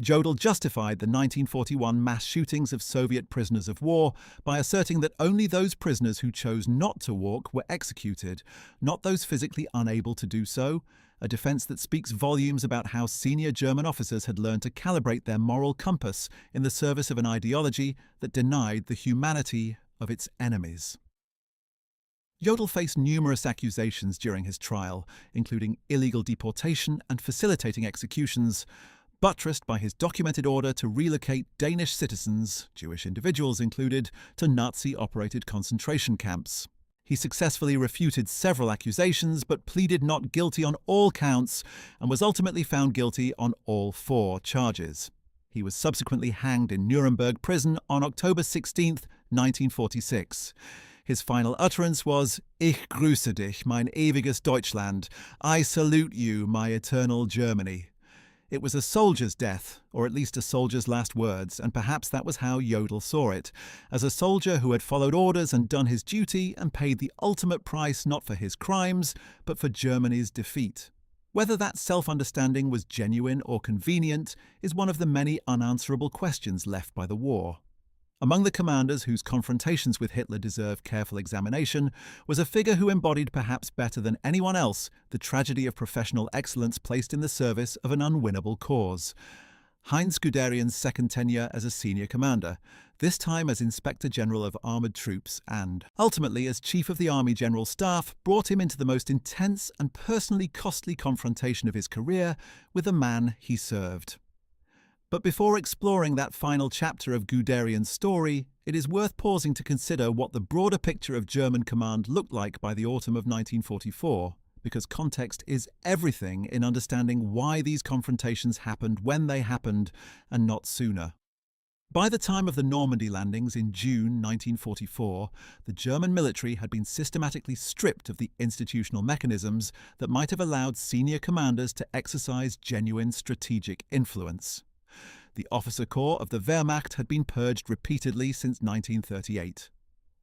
Speaker 1: Jodl justified the 1941 mass shootings of Soviet prisoners of war by asserting that only those prisoners who chose not to walk were executed, not those physically unable to do so, a defense that speaks volumes about how senior German officers had learned to calibrate their moral compass in the service of an ideology that denied the humanity of its enemies. Jodl faced numerous accusations during his trial, including illegal deportation and facilitating executions, buttressed by his documented order to relocate Danish citizens, Jewish individuals included, to Nazi-operated concentration camps. He successfully refuted several accusations but pleaded not guilty on all counts and was ultimately found guilty on all 4 charges. He was subsequently hanged in Nuremberg prison on October 16, 1946. His final utterance was, "Ich grüße dich, mein ewiges Deutschland. I salute you, my eternal Germany." It was a soldier's death, or at least a soldier's last words, and perhaps that was how Jodl saw it, as a soldier who had followed orders and done his duty and paid the ultimate price not for his crimes, but for Germany's defeat. Whether that self-understanding was genuine or convenient is one of the many unanswerable questions left by the war. Among the commanders whose confrontations with Hitler deserve careful examination was a figure who embodied perhaps better than anyone else the tragedy of professional excellence placed in the service of an unwinnable cause. Heinz Guderian's second tenure as a senior commander, this time as Inspector General of Armoured Troops and, ultimately as Chief of the Army General Staff, brought him into the most intense and personally costly confrontation of his career with the man he served. But before exploring that final chapter of Guderian's story, it is worth pausing to consider what the broader picture of German command looked like by the autumn of 1944, because context is everything in understanding why these confrontations happened when they happened and not sooner. By the time of the Normandy landings in June 1944, the German military had been systematically stripped of the institutional mechanisms that might have allowed senior commanders to exercise genuine strategic influence. The officer corps of the Wehrmacht had been purged repeatedly since 1938.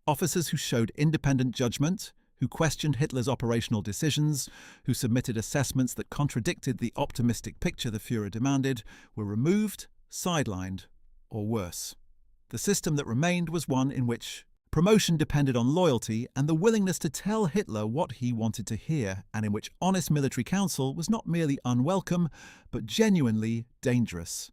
Speaker 1: Officers who showed independent judgment, who questioned Hitler's operational decisions, who submitted assessments that contradicted the optimistic picture the Führer demanded, were removed, sidelined, or worse. The system that remained was one in which promotion depended on loyalty and the willingness to tell Hitler what he wanted to hear, and in which honest military counsel was not merely unwelcome, but genuinely dangerous.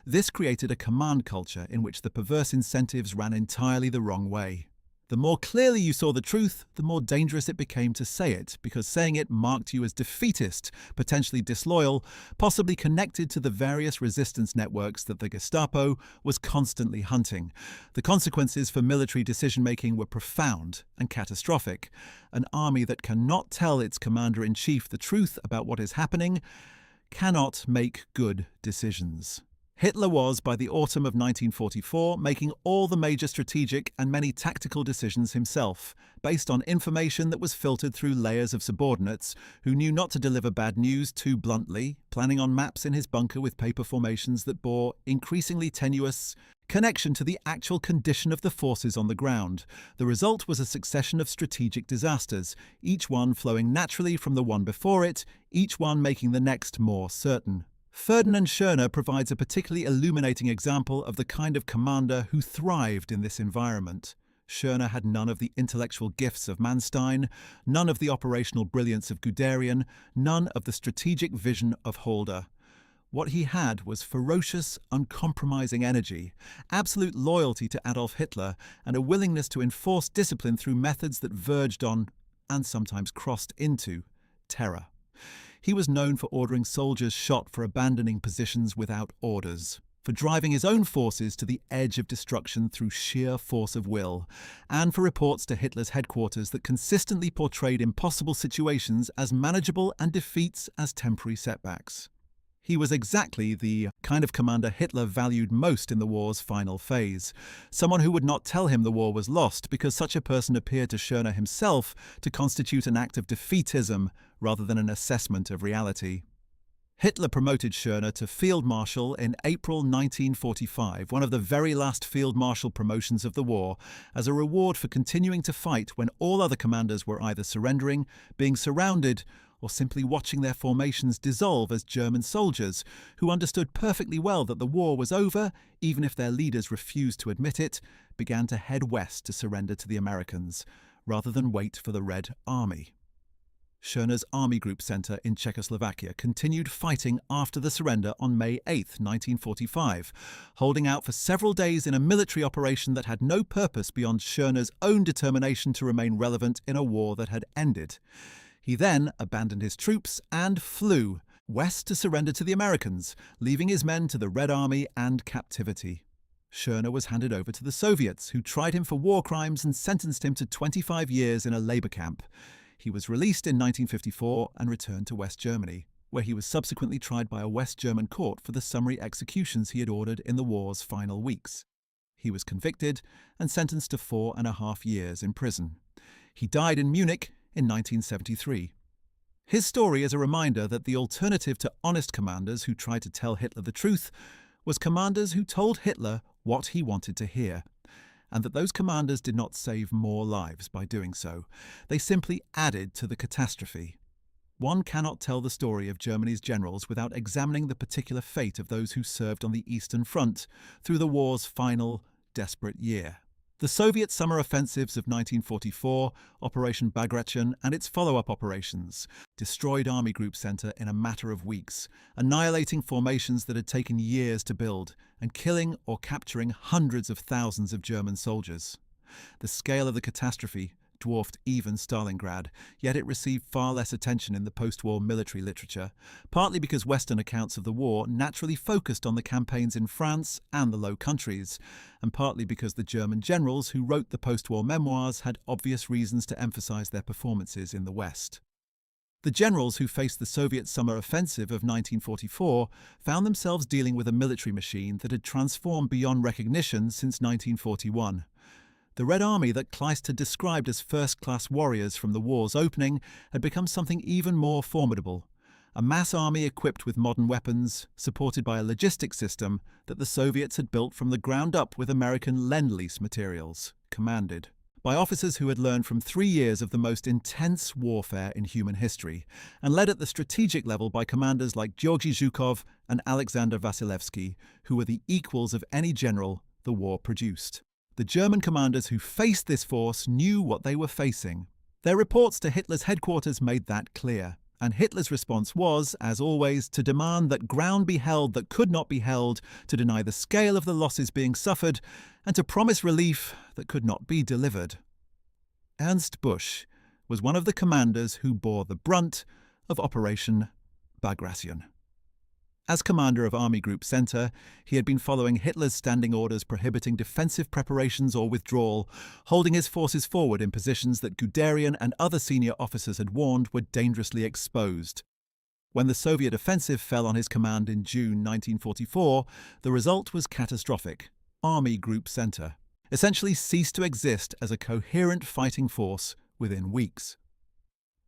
Speaker 1: This created a command culture in which the perverse incentives ran entirely the wrong way. The more clearly you saw the truth, the more dangerous it became to say it, because saying it marked you as defeatist, potentially disloyal, possibly connected to the various resistance networks that the Gestapo was constantly hunting. The consequences for military decision-making were profound and catastrophic. An army that cannot tell its commander-in-chief the truth about what is happening cannot make good decisions. Hitler was, by the autumn of 1944, making all the major strategic and many tactical decisions himself, based on information that was filtered through layers of subordinates who knew not to deliver bad news too bluntly, planning on maps in his bunker with paper formations that bore increasingly tenuous connection to the actual condition of the forces on the ground. The result was a succession of strategic disasters, each one flowing naturally from the one before it, each one making the next more certain. Ferdinand Schörner provides a particularly illuminating example of the kind of commander who thrived in this environment. Schörner had none of the intellectual gifts of Manstein, none of the operational brilliance of Guderian, none of the strategic vision of Halder. What he had was ferocious, uncompromising energy, absolute loyalty to Adolf Hitler, and a willingness to enforce discipline through methods that verged on, and sometimes crossed into, terror. He was known for ordering soldiers shot for abandoning positions without orders, for driving his own forces to the edge of destruction through sheer force of will, and for reports to Hitler's headquarters that consistently portrayed impossible situations as manageable and defeats as temporary setbacks. He was exactly the kind of commander Hitler valued most in the war's final phase, someone who would not tell him the war was lost because such a person appeared to Schörner himself to constitute an act of defeatism rather than an assessment of reality. Hitler promoted Schörner to Field Marshal in April 1945, one of the very last Field Marshal promotions of the war, as a reward for continuing to fight when all other commanders were either surrendering, being surrounded, or simply watching their formations dissolve as German soldiers, who understood perfectly well that the war was over, even if their leaders refused to admit it, began to head west to surrender to the Americans, rather than wait for the Red Army. Schörner's Army Group Center in Czechoslovakia continued fighting after the surrender on May 8, 1945, holding out for several days in a military operation that had no purpose beyond Schörner's own determination to remain relevant in a war that had ended. He then abandoned his troops and flew west to surrender to the Americans, leaving his men to the Red Army and captivity. Schörner was handed over to the Soviets, who tried him for war crimes and sentenced him to 25 years in a labor camp. He was released in 1954 and returned to West Germany, where he was subsequently tried by a West German court for the summary executions he had ordered in the war's final weeks. He was convicted and sentenced to 4.5 years in prison. He died in Munich in 1973. His story is a reminder that the alternative to honest commanders who tried to tell Hitler the truth was commanders who told Hitler what he wanted to hear, and that those commanders did not save more lives by doing so. They simply added to the catastrophe. One cannot tell the story of Germany's generals without examining the particular fate of those who served on the Eastern Front through the war's final, desperate year. The Soviet summer offensives of 1944, Operation Bagration, and its follow-up operations destroyed Army Group Center in a matter of weeks, annihilating formations that had taken years to build and killing or capturing hundreds of thousands of German soldiers. The scale of the catastrophe dwarfed even Stalingrad, yet it received far less attention in the post-war military literature, partly because Western accounts of the war naturally focused on the campaigns in France and the Low Countries, and partly because the German generals who wrote the post-war memoirs had obvious reasons to emphasize their performances in the West. The generals who faced the Soviet summer offensive of 1944 found themselves dealing with a military machine that had transformed beyond recognition since 1941. The Red Army that Kleist had described as first-class warriors from the war's opening had become something even more formidable, a mass army equipped with modern weapons, supported by a logistics system that the Soviets had built from the ground up with American Lend-Lease materials, commanded by officers who had learned from 3 years of the most intense warfare in human history, and led at the strategic level by commanders like Georgy Zhukov and Alexander Vasilevsky, who were the equals of any general the war produced. The German commanders who faced this force knew what they were facing. Their reports to Hitler's headquarters made that clear, and Hitler's response was, as always, to demand that ground be held that could not be held, to deny the scale of the losses being suffered, and to promise relief that could not be delivered. Ernst Busch was one of the commanders who bore the brunt of Operation Bagration. As commander of Army Group Center, he had been following Hitler's standing orders prohibiting defensive preparations or withdrawal, holding his forces forward in positions that Guderian and other senior officers had warned were dangerously exposed. When the Soviet offensive fell on his command in June 1944, the result was catastrophic. Army Group Center essentially ceased to exist as a coherent fighting force within weeks.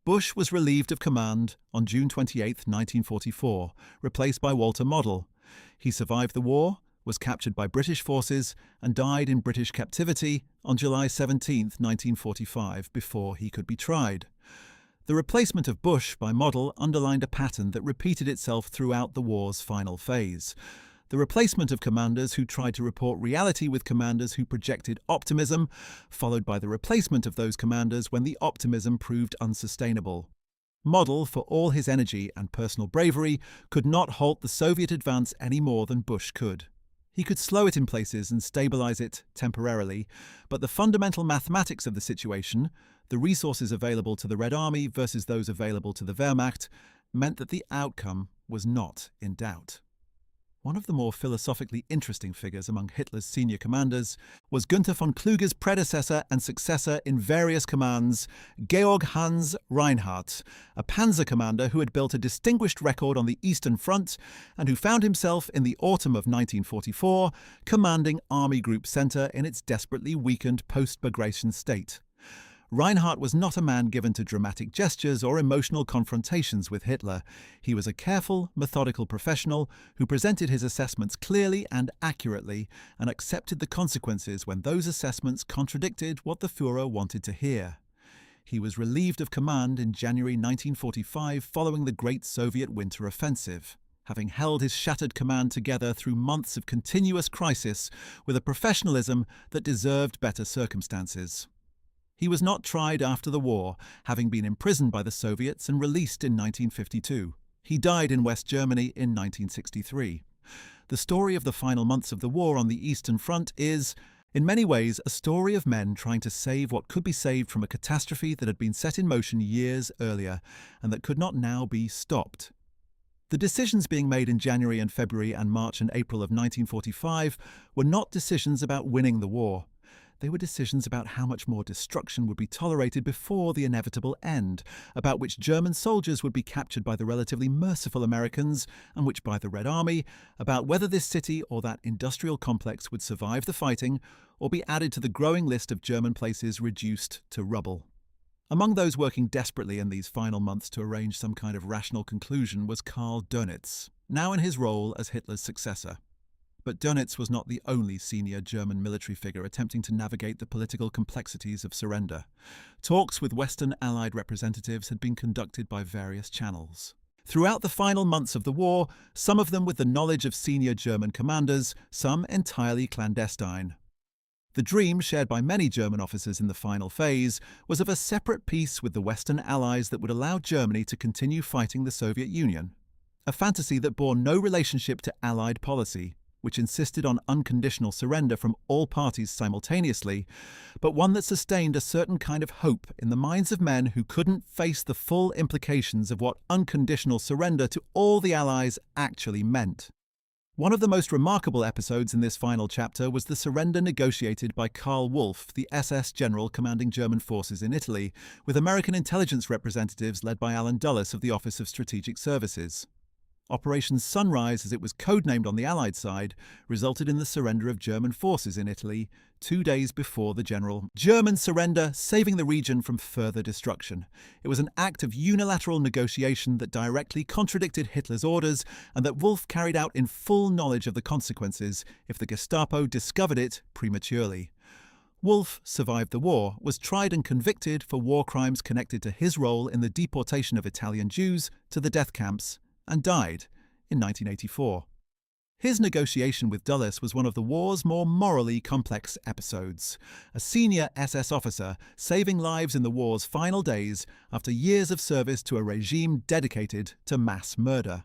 Speaker 1: Busch was relieved of command on June 28, 1944, replaced by Walter Model. He survived the war, was captured by British forces, and died in British captivity on July 17, 1945, before he could be tried. The replacement of Busch by Model underlined a pattern that repeated itself throughout the war's final phase. The replacement of commanders who tried to report reality with commanders who projected optimism, followed by the replacement of those commanders when the optimism proved unsustainable. Model, for all his energy and personal bravery, could not halt the Soviet advance any more than Bush could. He could slow it in places and stabilize it temporarily, but the fundamental mathematics of the situation, the resources available to the Red Army versus those available to the Wehrmacht, meant that the outcome was not in doubt. One of the more philosophically interesting figures among Hitler's senior commanders was Günther von Kluge's predecessor and successor in various commands, Georg Hans Reinhardt, a panzer commander who had built a distinguished record on the Eastern Front and who found himself in the autumn of 1944 commanding Army Group Center in its desperately weakened post-Bagration state. Reinhardt was not a man given to dramatic gestures or emotional confrontations with Hitler. He was a careful, methodical professional who presented his assessments clearly and accurately and accepted the consequences when those assessments contradicted what the Führer wanted to hear. He was relieved of command in January 1945 following the Great Soviet Winter Offensive, having held his shattered command together through months of continuous crisis with a professionalism that deserved better circumstances. He was not tried after the war, having been imprisoned by the Soviets and released in 1952. He died in West Germany in 1963. The story of the final months of the war on the Eastern Front is, in many ways, a story of men trying to save what could be saved from a catastrophe that had been set in motion years earlier and that could not now be stopped. The decisions being made in January and February and March and April of 1945 were not decisions about winning the war. They were decisions about how much more destruction would be tolerated before the inevitable end, about which German soldiers would be captured by the relatively merciful Americans and which by the Red Army, about whether this city or that industrial complex would survive the fighting or be added to the growing list of German places reduced to rubble. Among those working desperately in these final months to arrange some kind of rational conclusion was Karl Dönitz, now in his role as Hitler's successor. But Dönitz was not the only senior German military figure attempting to navigate the political complexities of surrender. Talks with Western Allied representatives had been conducted by various channels. Throughout the final months of the war, some of them with the knowledge of senior German commanders, some entirely clandestine. The dream shared by many German officers in the final phase was of a separate peace with the Western Allies that would allow Germany to continue fighting the Soviet Union. A fantasy that bore no relationship to Allied policy, which insisted on unconditional surrender from all parties simultaneously, but one that sustained a certain kind of hope in the minds of men who couldn't face the full implications of what unconditional surrender to all the Allies actually meant. One of the most remarkable episodes in this final chapter was the surrender negotiated by Karl Wolff, the SS general commanding German forces in Italy, with American intelligence representatives led by Allen Dulles of the Office of Strategic Services. Operation Sunrise, as it was codenamed on the Allied side, resulted in the surrender of German forces in Italy 2 days before the general German surrender, saving the region from further destruction. It was an act of unilateral negotiation that directly contradicted Hitler's orders and that Wolff carried out in full knowledge of the consequences if the Gestapo discovered it prematurely. Wolff survived the war, was tried and convicted for war crimes connected to his role in the deportation of Italian Jews to the death camps, and died in 1984. His negotiation with Dulles was one of the war's more morally complex episodes. A senior SS officer saving lives in the war's final days after years of service to a regime dedicated to mass murder.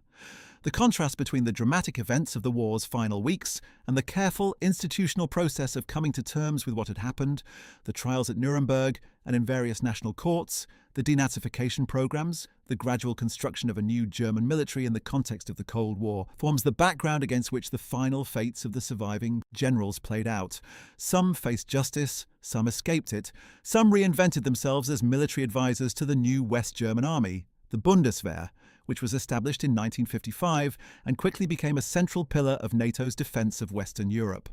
Speaker 1: The contrast between the dramatic events of the war's final weeks and the careful institutional process of coming to terms with what had happened, the trials at Nuremberg and in various national courts, the denazification programs, the gradual construction of a new German military in the context of the Cold War, forms the background against which the final fates of the surviving generals played out. Some faced justice, some escaped it, some reinvented themselves as military advisors to the new West German army, the Bundeswehr, which was established in 1955 and quickly became a central pillar of NATO's defense of Western Europe.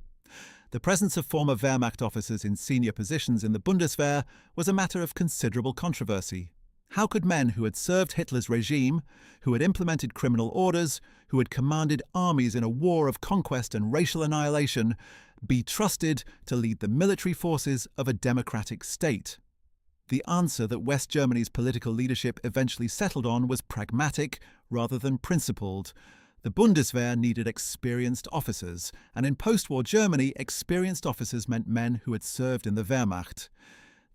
Speaker 1: The presence of former Wehrmacht officers in senior positions in the Bundeswehr was a matter of considerable controversy. How could men who had served Hitler's regime, who had implemented criminal orders, who had commanded armies in a war of conquest and racial annihilation, be trusted to lead the military forces of a democratic state? The answer that West Germany's political leadership eventually settled on was pragmatic rather than principled. The Bundeswehr needed experienced officers, and in post-war Germany, experienced officers meant men who had served in the Wehrmacht.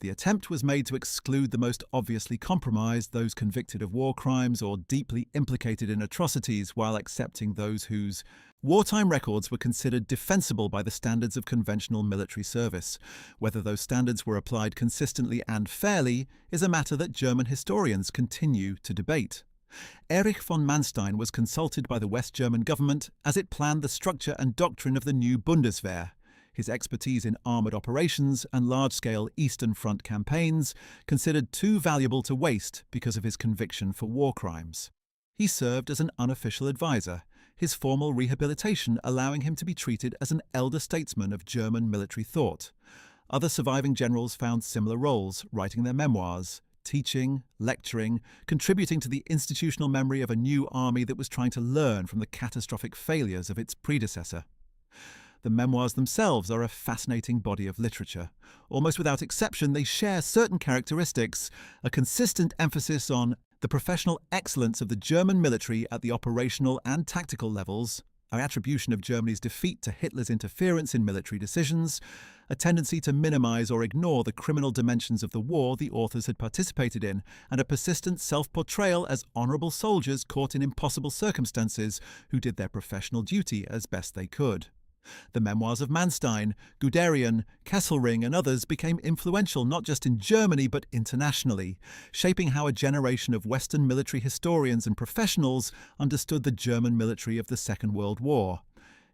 Speaker 1: The attempt was made to exclude the most obviously compromised, those convicted of war crimes or deeply implicated in atrocities, while accepting those whose wartime records were considered defensible by the standards of conventional military service. Whether those standards were applied consistently and fairly is a matter that German historians continue to debate. Erich von Manstein was consulted by the West German government as it planned the structure and doctrine of the new Bundeswehr. His expertise in armoured operations and large-scale Eastern Front campaigns considered too valuable to waste because of his conviction for war crimes. He served as an unofficial advisor, his formal rehabilitation allowing him to be treated as an elder statesman of German military thought. Other surviving generals found similar roles, writing their memoirs, teaching, lecturing, contributing to the institutional memory of a new army that was trying to learn from the catastrophic failures of its predecessor. The memoirs themselves are a fascinating body of literature. Almost without exception, they share certain characteristics, a consistent emphasis on the professional excellence of the German military at the operational and tactical levels, an attribution of Germany's defeat to Hitler's interference in military decisions, a tendency to minimize or ignore the criminal dimensions of the war the authors had participated in, and a persistent self-portrayal as honorable soldiers caught in impossible circumstances who did their professional duty as best they could. The memoirs of Manstein, Guderian, Kesselring and others became influential not just in Germany but internationally, shaping how a generation of Western military historians and professionals understood the German military of the Second World War.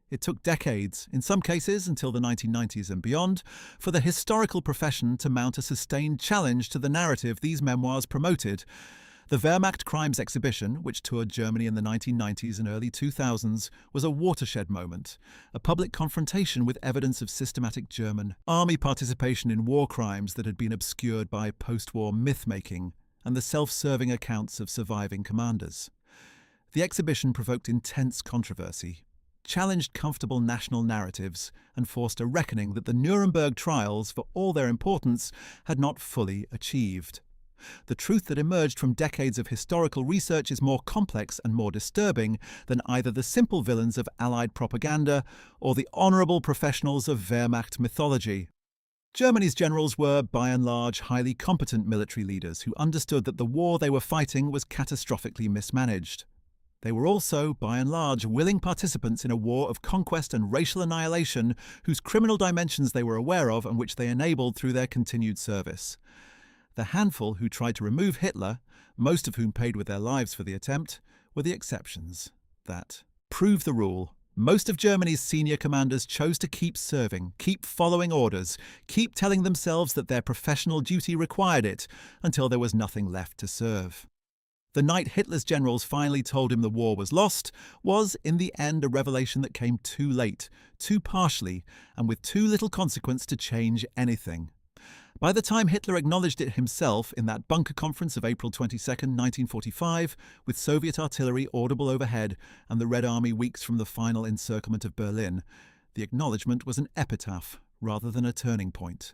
Speaker 1: It took decades, in some cases until the 1990s and beyond, for the historical profession to mount a sustained challenge to the narrative these memoirs promoted. The Wehrmacht Crimes Exhibition, which toured Germany in the 1990s and early 2000s, was a watershed moment, a public confrontation with evidence of systematic German army participation in war crimes that had been obscured by post-war myth-making and the self-serving accounts of surviving commanders. The exhibition provoked intense controversy, challenged comfortable national narratives, and forced a reckoning that the Nuremberg trials, for all their importance, had not fully achieved. The truth that emerged from decades of historical research is more complex and more disturbing than either the simple villains of Allied propaganda or the honourable professionals of Wehrmacht mythology. Germany's generals were, by and large, highly competent military leaders who understood that the war they were fighting was catastrophically mismanaged. They were also, by and large, willing participants in a war of conquest and racial annihilation whose criminal dimensions they were aware of and which they enabled through their continued service. The handful who tried to remove Hitler, most of whom paid with their lives for the attempt, were the exceptions. That proved the rule. Most of Germany's senior commanders chose to keep serving, keep following orders, keep telling themselves that their professional duty required it, until there was nothing left to serve. The night Hitler's generals finally told him the war was lost was, in the end, a revelation that came too late, too partially, and with too little consequence to change anything. By the time Hitler acknowledged it himself in that bunker conference of April 22, 1945, with Soviet artillery audible overhead and the Red Army weeks from the final encirclement of Berlin, the acknowledgement was an epitaph rather than a turning point.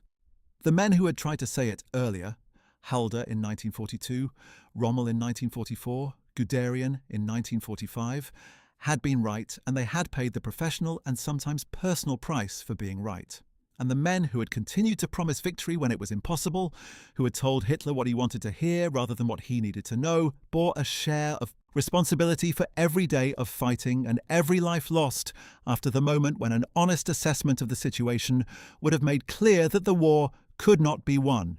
Speaker 1: The men who had tried to say it earlier, Halder in 1942, Rommel in 1944, Guderian in 1945, had been right, and they had paid the professional and sometimes personal price for being right. And the men who had continued to promise victory when it was impossible, who had told Hitler what he wanted to hear rather than what he needed to know, bore a share of responsibility for every day of fighting and every life lost after the moment when an honest assessment of the situation would have made clear that the war could not be won.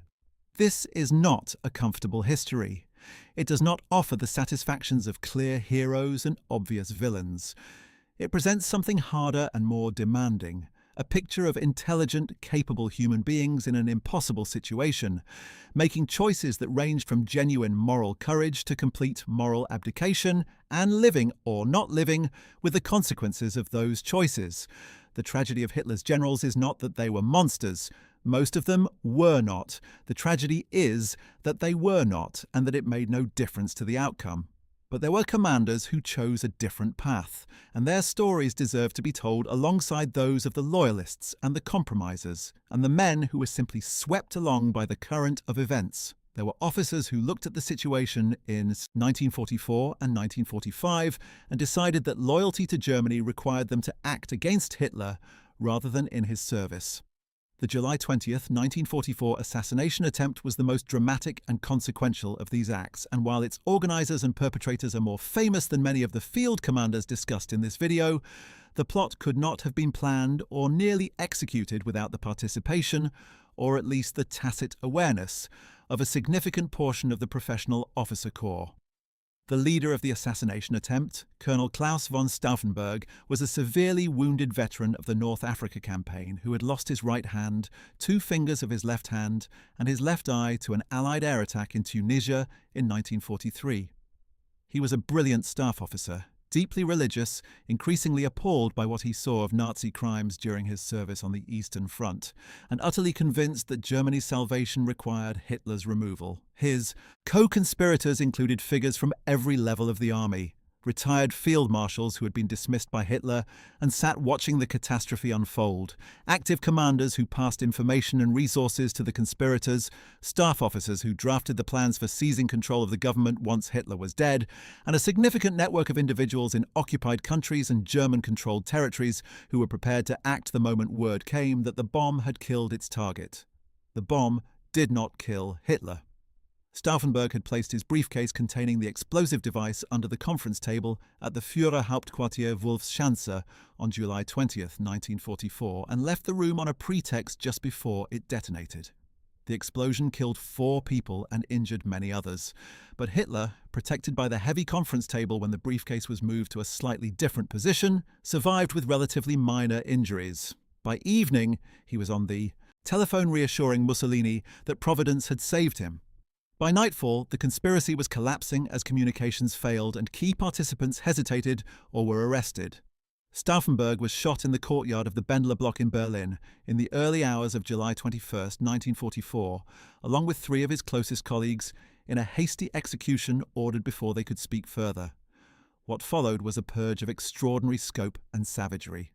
Speaker 1: This is not a comfortable history. It does not offer the satisfactions of clear heroes and obvious villains. It presents something harder and more demanding. A picture of intelligent, capable human beings in an impossible situation, making choices that ranged from genuine moral courage to complete moral abdication, and living or not living with the consequences of those choices. The tragedy of Hitler's generals is not that they were monsters. Most of them were not. The tragedy is that they were not, and that it made no difference to the outcome. But there were commanders who chose a different path, and their stories deserve to be told alongside those of the loyalists and the compromisers, and the men who were simply swept along by the current of events. There were officers who looked at the situation in 1944 and 1945 and decided that loyalty to Germany required them to act against Hitler rather than in his service. The July 20th, 1944 assassination attempt was the most dramatic and consequential of these acts, and while its organizers and perpetrators are more famous than many of the field commanders discussed in this video, the plot could not have been planned or nearly executed without the participation, or at least the tacit awareness, of a significant portion of the professional officer corps. The leader of the assassination attempt, Colonel Klaus von Stauffenberg, was a severely wounded veteran of the North Africa campaign who had lost his right hand, 2 fingers of his left hand, and his left eye to an Allied air attack in Tunisia in 1943. He was a brilliant staff officer, deeply religious, increasingly appalled by what he saw of Nazi crimes during his service on the Eastern Front, and utterly convinced that Germany's salvation required Hitler's removal. His co-conspirators included figures from every level of the army, retired field marshals who had been dismissed by Hitler and sat watching the catastrophe unfold, active commanders who passed information and resources to the conspirators, staff officers who drafted the plans for seizing control of the government once Hitler was dead, and a significant network of individuals in occupied countries and German-controlled territories who were prepared to act the moment word came that the bomb had killed its target. The bomb did not kill Hitler. Stauffenberg had placed his briefcase containing the explosive device under the conference table at the Führerhauptquartier Wolfschanze on July 20th, 1944, and left the room on a pretext just before it detonated. The explosion killed 4 people and injured many others, but Hitler, protected by the heavy conference table when the briefcase was moved to a slightly different position, survived with relatively minor injuries. By evening, he was on the telephone reassuring Mussolini that Providence had saved him. By nightfall, the conspiracy was collapsing as communications failed and key participants hesitated or were arrested. Stauffenberg was shot in the courtyard of the Bendler block in Berlin in the early hours of July 21st, 1944, along with 3 of his closest colleagues, in a hasty execution ordered before they could speak further. What followed was a purge of extraordinary scope and savagery.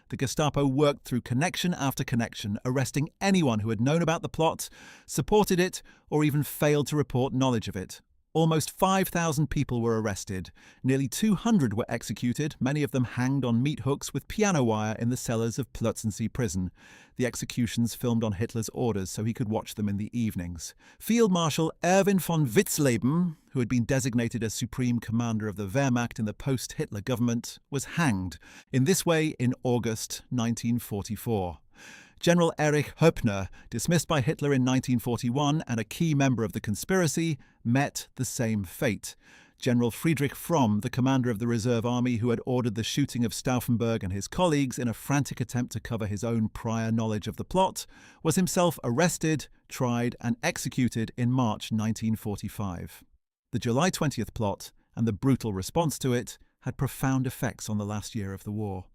Speaker 1: The Gestapo worked through connection after connection, arresting anyone who had known about the plot, supported it, or even failed to report knowledge of it. Almost 5,000 people were arrested. Nearly 200 were executed, many of them hanged on meat hooks with piano wire in the cellars of Plötzensee prison. The executions filmed on Hitler's orders so he could watch them in the evenings. Field Marshal Erwin von Witzleben, who had been designated as Supreme Commander of the Wehrmacht in the post-Hitler government, was hanged, in this way in August 1944. General Erich Höppner, dismissed by Hitler in 1941 and a key member of the conspiracy, met the same fate. General Friedrich Fromm, the commander of the reserve army who had ordered the shooting of Stauffenberg and his colleagues in a frantic attempt to cover his own prior knowledge of the plot, was himself arrested, tried and executed in March 1945. The July 20th plot and the brutal response to it had profound effects on the last year of the war.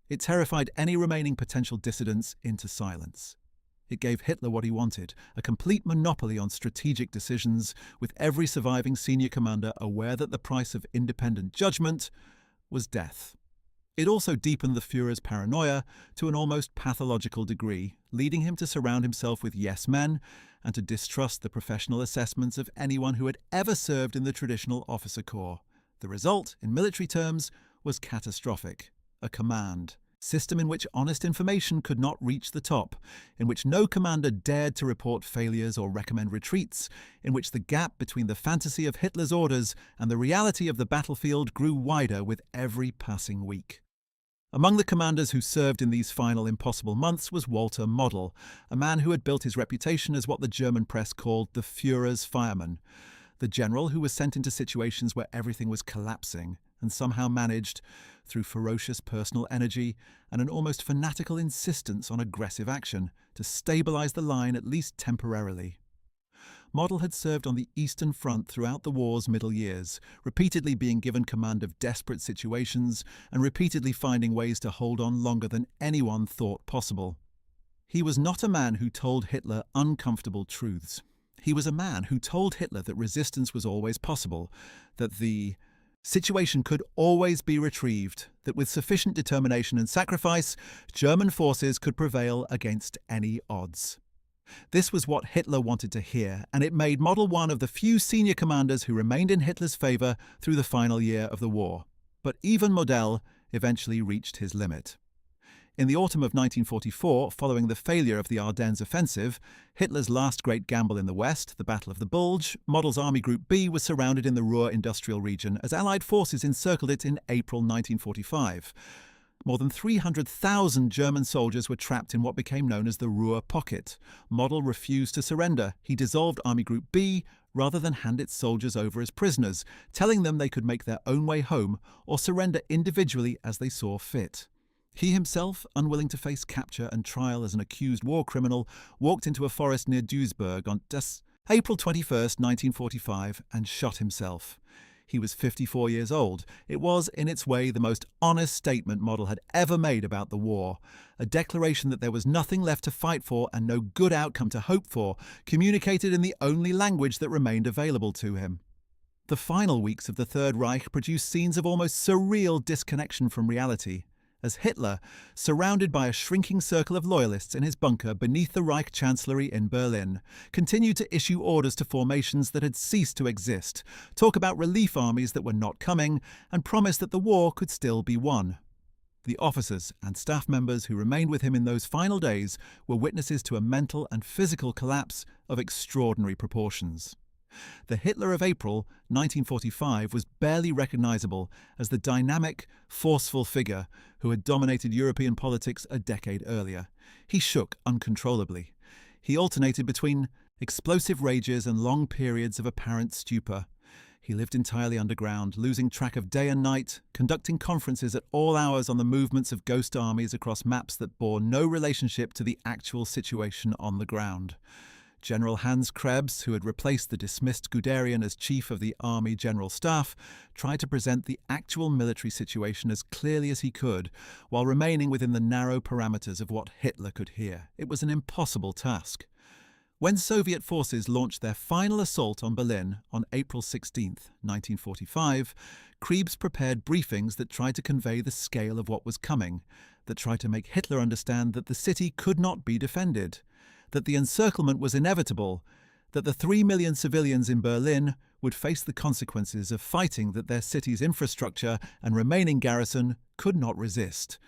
Speaker 1: It terrified any remaining potential dissidents into silence. It gave Hitler what he wanted, a complete monopoly on strategic decisions, with every surviving senior commander aware that the price of independent judgment was death. It also deepened the Führer's paranoia to an almost pathological degree, leading him to surround himself with yes men and to distrust the professional assessments of anyone who had ever served in the traditional officer corps. The result, in military terms, was catastrophic. A command system in which honest information could not reach the top, in which no commander dared to report failures or recommend retreats, in which the gap between the fantasy of Hitler's orders and the reality of the battlefield grew wider with every passing week. Among the commanders who served in these final impossible months was Walter Model, a man who had built his reputation as what the German press called the Führer's fireman, the general who was sent into situations where everything was collapsing and somehow managed, through ferocious personal energy and an almost fanatical insistence on aggressive action, to stabilize the line at least temporarily. Model had served on the Eastern Front throughout the war's middle years, repeatedly being given command of desperate situations and repeatedly finding ways to hold on longer than anyone thought possible. He was not a man who told Hitler uncomfortable truths. He was a man who told Hitler that resistance was always possible, that the situation could always be retrieved, that with sufficient determination and sacrifice, German forces could prevail against any odds. This was what Hitler wanted to hear, and it made Model one of the few senior commanders who remained in Hitler's favour through the final year of the war. But even Model eventually reached his limit. In the autumn of 1944, following the failure of the Ardennes offensive, Hitler's last great gamble in the West, the Battle of the Bulge, Model's Army Group B was surrounded in the Ruhr industrial region as Allied forces encircled it in April 1945. More than 300,000 German soldiers were trapped in what became known as the Ruhr Pocket. Model refused to surrender. He dissolved Army Group B rather than hand its soldiers over as prisoners, telling them they could make their own way home or surrender individually as they saw fit. He himself, unwilling to face capture and trial as an accused war criminal, walked into a forest near Duisburg on April 21, 1945, and shot himself. He was 54 years old. It was, in its way, the most honest statement Model had ever made about the war. A declaration that there was nothing left to fight for and no good outcome to hope for, communicated in the only language that remained available to him. The final weeks of the Third Reich produced scenes of almost surreal disconnection from reality, as Hitler, surrounded by a shrinking circle of loyalists in his bunker beneath the Reich Chancellery in Berlin, continued to issue orders to formations that had ceased to exist, talk about relief armies that were not coming, and promise that the war could still be won. The officers and staff members who remained with him in those final days were witnesses to a mental and physical collapse of extraordinary proportions. The Hitler of April 1945 was barely recognizable as the dynamic, forceful figure who had dominated European politics a decade earlier. He shook uncontrollably. He alternated between explosive rages and long periods of apparent stupor. He lived entirely underground, losing track of day and night, conducting conferences at all hours on the movements of ghost armies across maps that bore no relationship to the actual situation on the ground. General Hans Krebs, who had replaced the dismissed Guderian as chief of the Army General Staff, tried to present the actual military situation as clearly as he could, while remaining within the narrow parameters of what Hitler could hear. It was an impossible task. When Soviet forces launched their final assault on Berlin on April 16, 1945, Krebs prepared briefings that tried to convey the scale of what was coming, that tried to make Hitler understand that the city could not be defended, that the encirclement was inevitable, that the 3 million civilians in Berlin would face the consequences of fighting that their city's infrastructure and remaining garrison could not resist.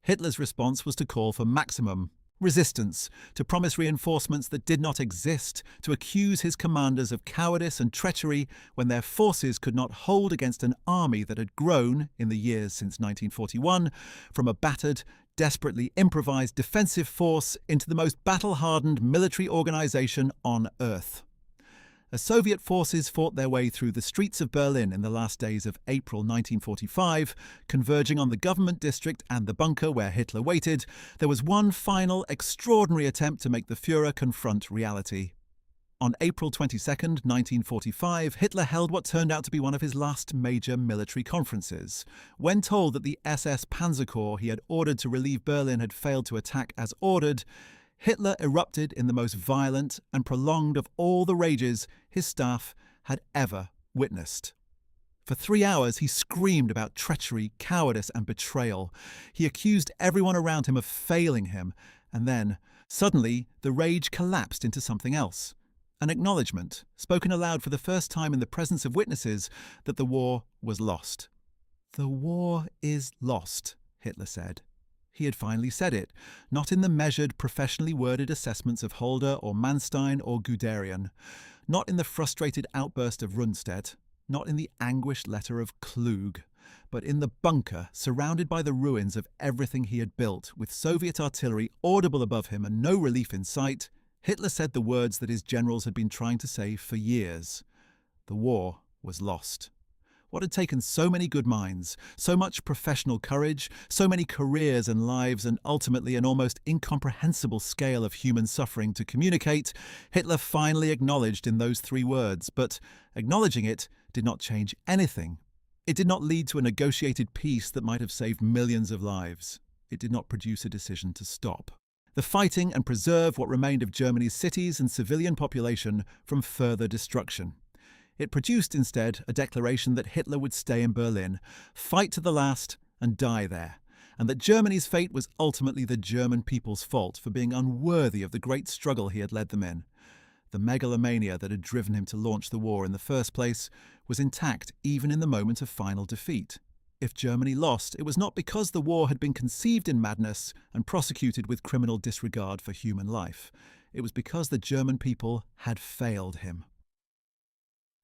Speaker 1: Hitler's response was to call for maximum resistance, to promise reinforcements that did not exist, to accuse his commanders of cowardice and treachery when their forces could not hold against an army that had grown, in the years since 1941, from a battered, desperately improvised defensive force into the most battle-hardened military organization on Earth. As Soviet forces fought their way through the streets of Berlin in the last days of April 1945, converging on the government district and the bunker where Hitler waited, there was one final, extraordinary attempt to make the Führer confront reality. On April 22, 1945, Hitler held what turned out to be one of his last major military conferences. When told that the SS Panzer Corps he had ordered to relieve Berlin had failed to attack as ordered, Hitler erupted in the most violent and prolonged of all the rages his staff had ever witnessed. For 3 hours he screamed about treachery, cowardice and betrayal. He accused everyone around him of failing him, and then, suddenly, the rage collapsed into something else. An acknowledgement, spoken aloud for the first time in the presence of witnesses, that the war was lost. "The war is lost," Hitler said. He had finally said it, not in the measured, professionally worded assessments of Holder or Manstein or Guderian, not in the frustrated outburst of Rundstedt, not in the anguished letter of Klug, but in the bunker, surrounded by the ruins of everything he had built, with Soviet artillery audible above him and no relief in sight. Hitler said the words that his generals had been trying to say for years. The war was lost. What had taken so many good minds, so much professional courage, so many careers and lives, and ultimately an almost incomprehensible scale of human suffering to communicate, Hitler finally acknowledged in those 3 words, but acknowledging it did not change anything. It did not lead to a negotiated peace that might have saved millions of lives. It did not produce a decision to stop the fighting and preserve what remained of Germany's cities and civilian population from further destruction. It produced instead a declaration that Hitler would stay in Berlin, fight to the last and die there, and that Germany's fate was ultimately the German people's fault for being unworthy of the great struggle he had led them in. The megalomania that had driven him to launch the war in the first place was intact even in the moment of final defeat. If Germany lost, it was not because the war had been conceived in madness and prosecuted with criminal disregard for human life. It was because the German people had failed him.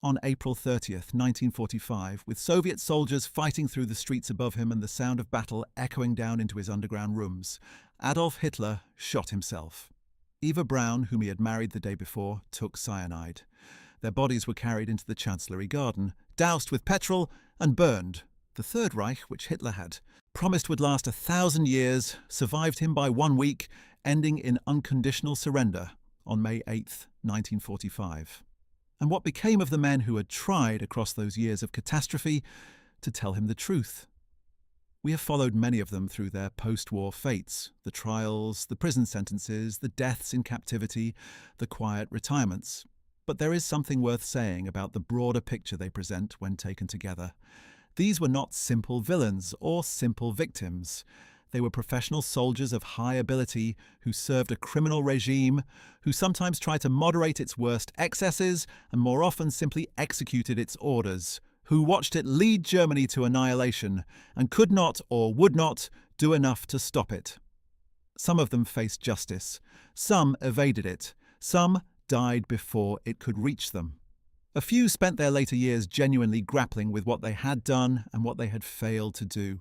Speaker 1: On April 30th, 1945, with Soviet soldiers fighting through the streets above him and the sound of battle echoing down into his underground rooms, Adolf Hitler shot himself. Eva Braun, whom he had married the day before, took cyanide. Their bodies were carried into the Chancellery garden, doused with petrol, and burned. The Third Reich, which Hitler had promised would last 1,000 years, survived him by 1 week, ending in unconditional surrender on May 8, 1945. And what became of the men who had tried across those years of catastrophe to tell him the truth? We have followed many of them through their post-war fates, the trials, the prison sentences, the deaths in captivity, the quiet retirements. But there is something worth saying about the broader picture they present when taken together. These were not simple villains or simple victims. They were professional soldiers of high ability who served a criminal regime, who sometimes tried to moderate its worst excesses and more often simply executed its orders, who watched it lead Germany to annihilation and could not or would not do enough to stop it. Some of them faced justice, some evaded it, some died before it could reach them. A few spent their later years genuinely grappling with what they had done and what they had failed to do.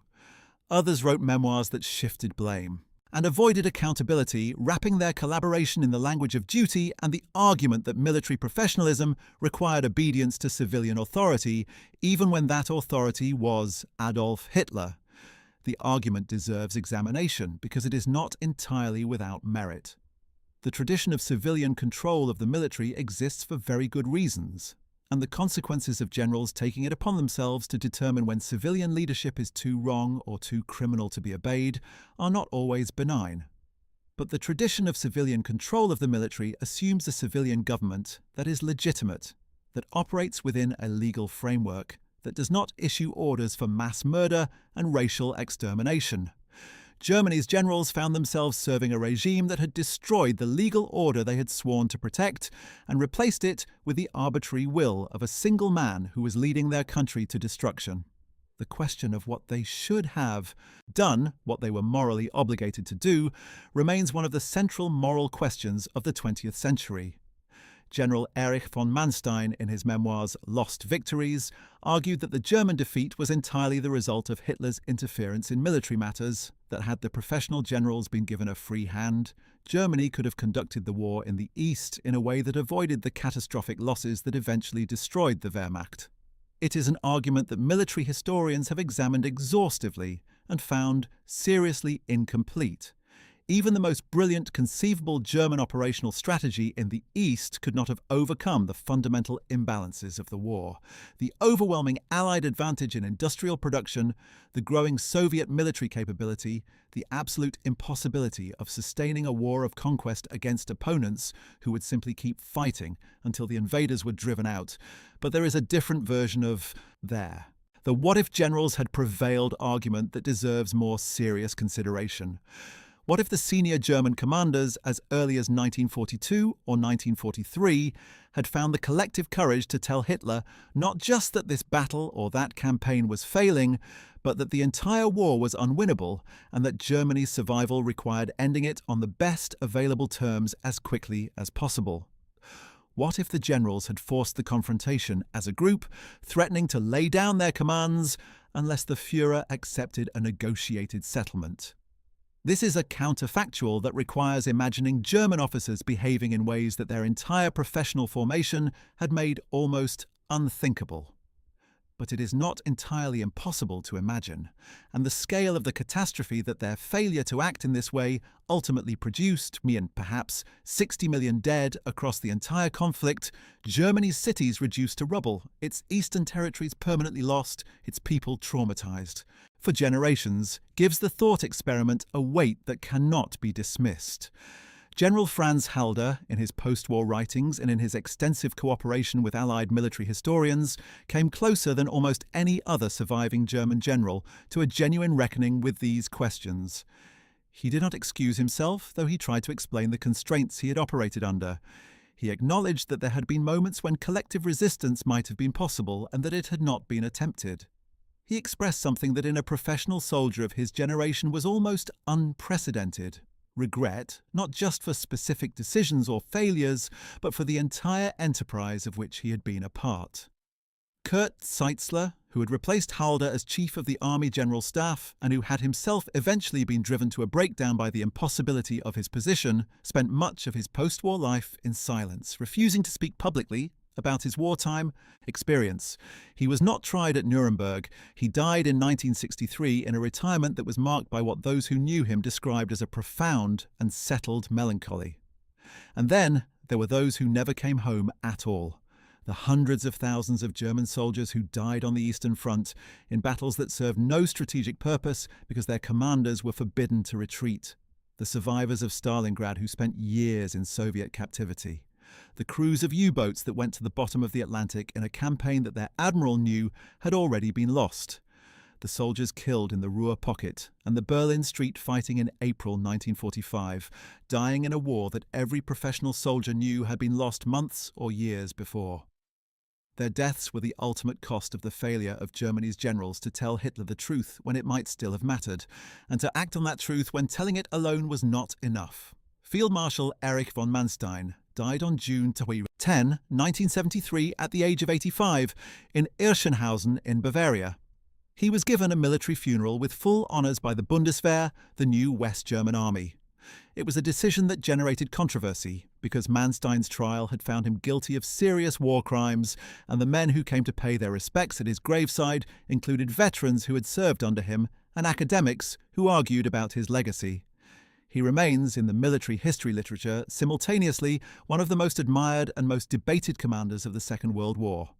Speaker 1: Others wrote memoirs that shifted blame and avoided accountability, wrapping their collaboration in the language of duty and the argument that military professionalism required obedience to civilian authority, even when that authority was Adolf Hitler. The argument deserves examination because it is not entirely without merit. The tradition of civilian control of the military exists for very good reasons, and the consequences of generals taking it upon themselves to determine when civilian leadership is too wrong or too criminal to be obeyed are not always benign. But the tradition of civilian control of the military assumes a civilian government that is legitimate, that operates within a legal framework, that does not issue orders for mass murder and racial extermination. Germany's generals found themselves serving a regime that had destroyed the legal order they had sworn to protect and replaced it with the arbitrary will of a single man who was leading their country to destruction. The question of what they should have done, what they were morally obligated to do, remains one of the central moral questions of the 20th century. General Erich von Manstein, in his memoirs Lost Victories, argued that the German defeat was entirely the result of Hitler's interference in military matters, that had the professional generals been given a free hand, Germany could have conducted the war in the East in a way that avoided the catastrophic losses that eventually destroyed the Wehrmacht. It is an argument that military historians have examined exhaustively and found seriously incomplete. Even the most brilliant conceivable German operational strategy in the East could not have overcome the fundamental imbalances of the war. The overwhelming Allied advantage in industrial production, the growing Soviet military capability, the absolute impossibility of sustaining a war of conquest against opponents who would simply keep fighting until the invaders were driven out. But there is a different version of there. The what if generals had prevailed argument that deserves more serious consideration. What if the senior German commanders, as early as 1942 or 1943, had found the collective courage to tell Hitler not just that this battle or that campaign was failing, but that the entire war was unwinnable and that Germany's survival required ending it on the best available terms as quickly as possible? What if the generals had forced the confrontation as a group, threatening to lay down their commands unless the Führer accepted a negotiated settlement? This is a counterfactual that requires imagining German officers behaving in ways that their entire professional formation had made almost unthinkable. But it is not entirely impossible to imagine, and the scale of the catastrophe that their failure to act in this way ultimately produced, and perhaps 60 million dead across the entire conflict, Germany's cities reduced to rubble, its eastern territories permanently lost, its people traumatized, for generations, gives the thought experiment a weight that cannot be dismissed. General Franz Halder, in his post-war writings and in his extensive cooperation with Allied military historians, came closer than almost any other surviving German general to a genuine reckoning with these questions. He did not excuse himself, though he tried to explain the constraints he had operated under. He acknowledged that there had been moments when collective resistance might have been possible and that it had not been attempted. He expressed something that in a professional soldier of his generation was almost unprecedented: regret, not just for specific decisions or failures, but for the entire enterprise of which he had been a part. Kurt Seitzler, who had replaced Halder as chief of the Army General Staff and who had himself eventually been driven to a breakdown by the impossibility of his position, spent much of his post-war life in silence, refusing to speak publicly about his wartime experience. He was not tried at Nuremberg. He died in 1963 in a retirement that was marked by what those who knew him described as a profound and settled melancholy. And then there were those who never came home at all. The hundreds of thousands of German soldiers who died on the Eastern Front in battles that served no strategic purpose because their commanders were forbidden to retreat. The survivors of Stalingrad who spent years in Soviet captivity. The crews of U-boats that went to the bottom of the Atlantic in a campaign that their admiral knew had already been lost. The soldiers killed in the Ruhr Pocket and the Berlin Street fighting in April 1945, dying in a war that every professional soldier knew had been lost months or years before. Their deaths were the ultimate cost of the failure of Germany's generals to tell Hitler the truth when it might still have mattered, and to act on that truth when telling it alone was not enough. Field Marshal Erich von Manstein died on June 10, 1973, at the age of 85, in Irschenhausen in Bavaria. He was given a military funeral with full honours by the Bundeswehr, the new West German army. It was a decision that generated controversy, because Manstein's trial had found him guilty of serious war crimes, and the men who came to pay their respects at his graveside included veterans who had served under him and academics who argued about his legacy. He remains, in the military history literature, simultaneously one of the most admired and most debated commanders of the Second World War.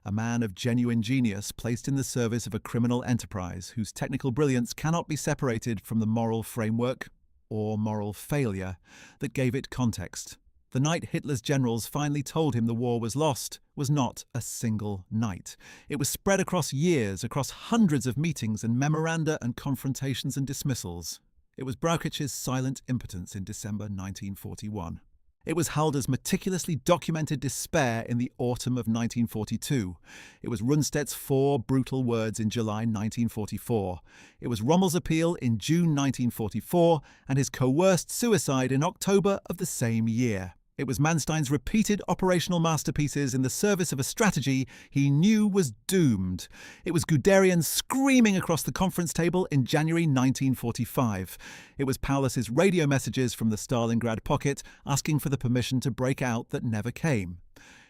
Speaker 1: A man of genuine genius placed in the service of a criminal enterprise whose technical brilliance cannot be separated from the moral framework, or moral failure, that gave it context. The night Hitler's generals finally told him the war was lost was not a single night. It was spread across years, across hundreds of meetings and memoranda and confrontations and dismissals. It was Brauchich's silent impotence in December 1941. It was Halder's meticulously documented despair in the autumn of 1942. It was Rundstedt's 4 brutal words in July 1944. It was Rommel's appeal in June 1944 and his coerced suicide in October of the same year. It was Manstein's repeated operational masterpieces in the service of a strategy he knew was doomed. It was Guderian screaming across the conference table in January 1945. It was Paulus's radio messages from the Stalingrad pocket asking for the permission to break out that never came.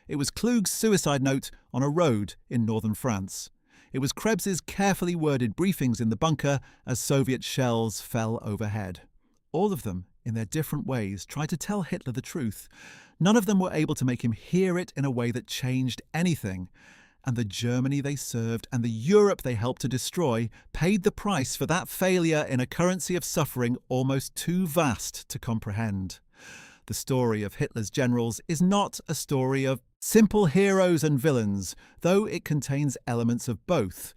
Speaker 1: It was Klug's suicide note on a road in northern France. It was Krebs's carefully worded briefings in the bunker as Soviet shells fell overhead. All of them, in their different ways, tried to tell Hitler the truth. None of them were able to make him hear it in a way that changed anything. And the Germany they served and the Europe they helped to destroy paid the price for that failure in a currency of suffering almost too vast to comprehend. The story of Hitler's generals is not a story of simple heroes and villains, though it contains elements of both.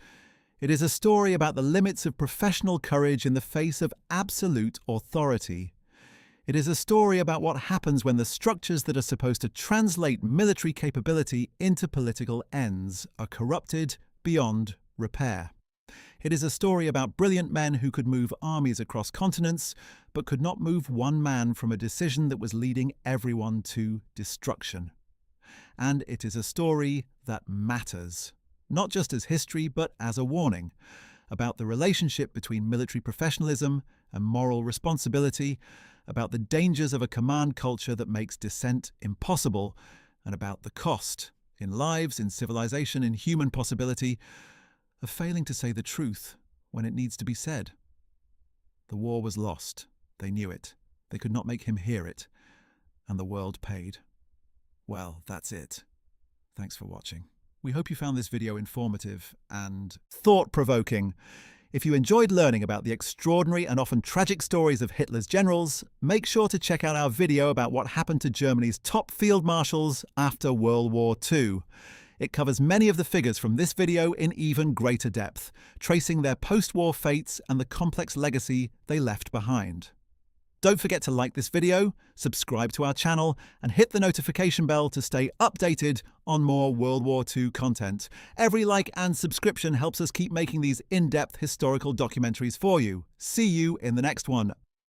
Speaker 1: It is a story about the limits of professional courage in the face of absolute authority. It is a story about what happens when the structures that are supposed to translate military capability into political ends are corrupted beyond repair. It is a story about brilliant men who could move armies across continents, but could not move one man from a decision that was leading everyone to destruction. And it is a story that matters, not just as history, but as a warning, about the relationship between military professionalism and moral responsibility, about the dangers of a command culture that makes dissent impossible, and about the cost, in lives, in civilization, in human possibility, of failing to say the truth when it needs to be said. The war was lost. They knew it. They could not make him hear it. And the world paid. Well, that's it. Thanks for watching. We hope you found this video informative and thought-provoking. If you enjoyed learning about the extraordinary and often tragic stories of Hitler's generals, make sure to check out our video about what happened to Germany's top field marshals after World War II. It covers many of the figures from this video in even greater depth, tracing their post-war fates and the complex legacy they left behind. Don't forget to like this video, subscribe to our channel, and hit the notification bell to stay updated on more World War II content. Every like and subscription helps us keep making these in-depth historical documentaries for you. See you in the next one.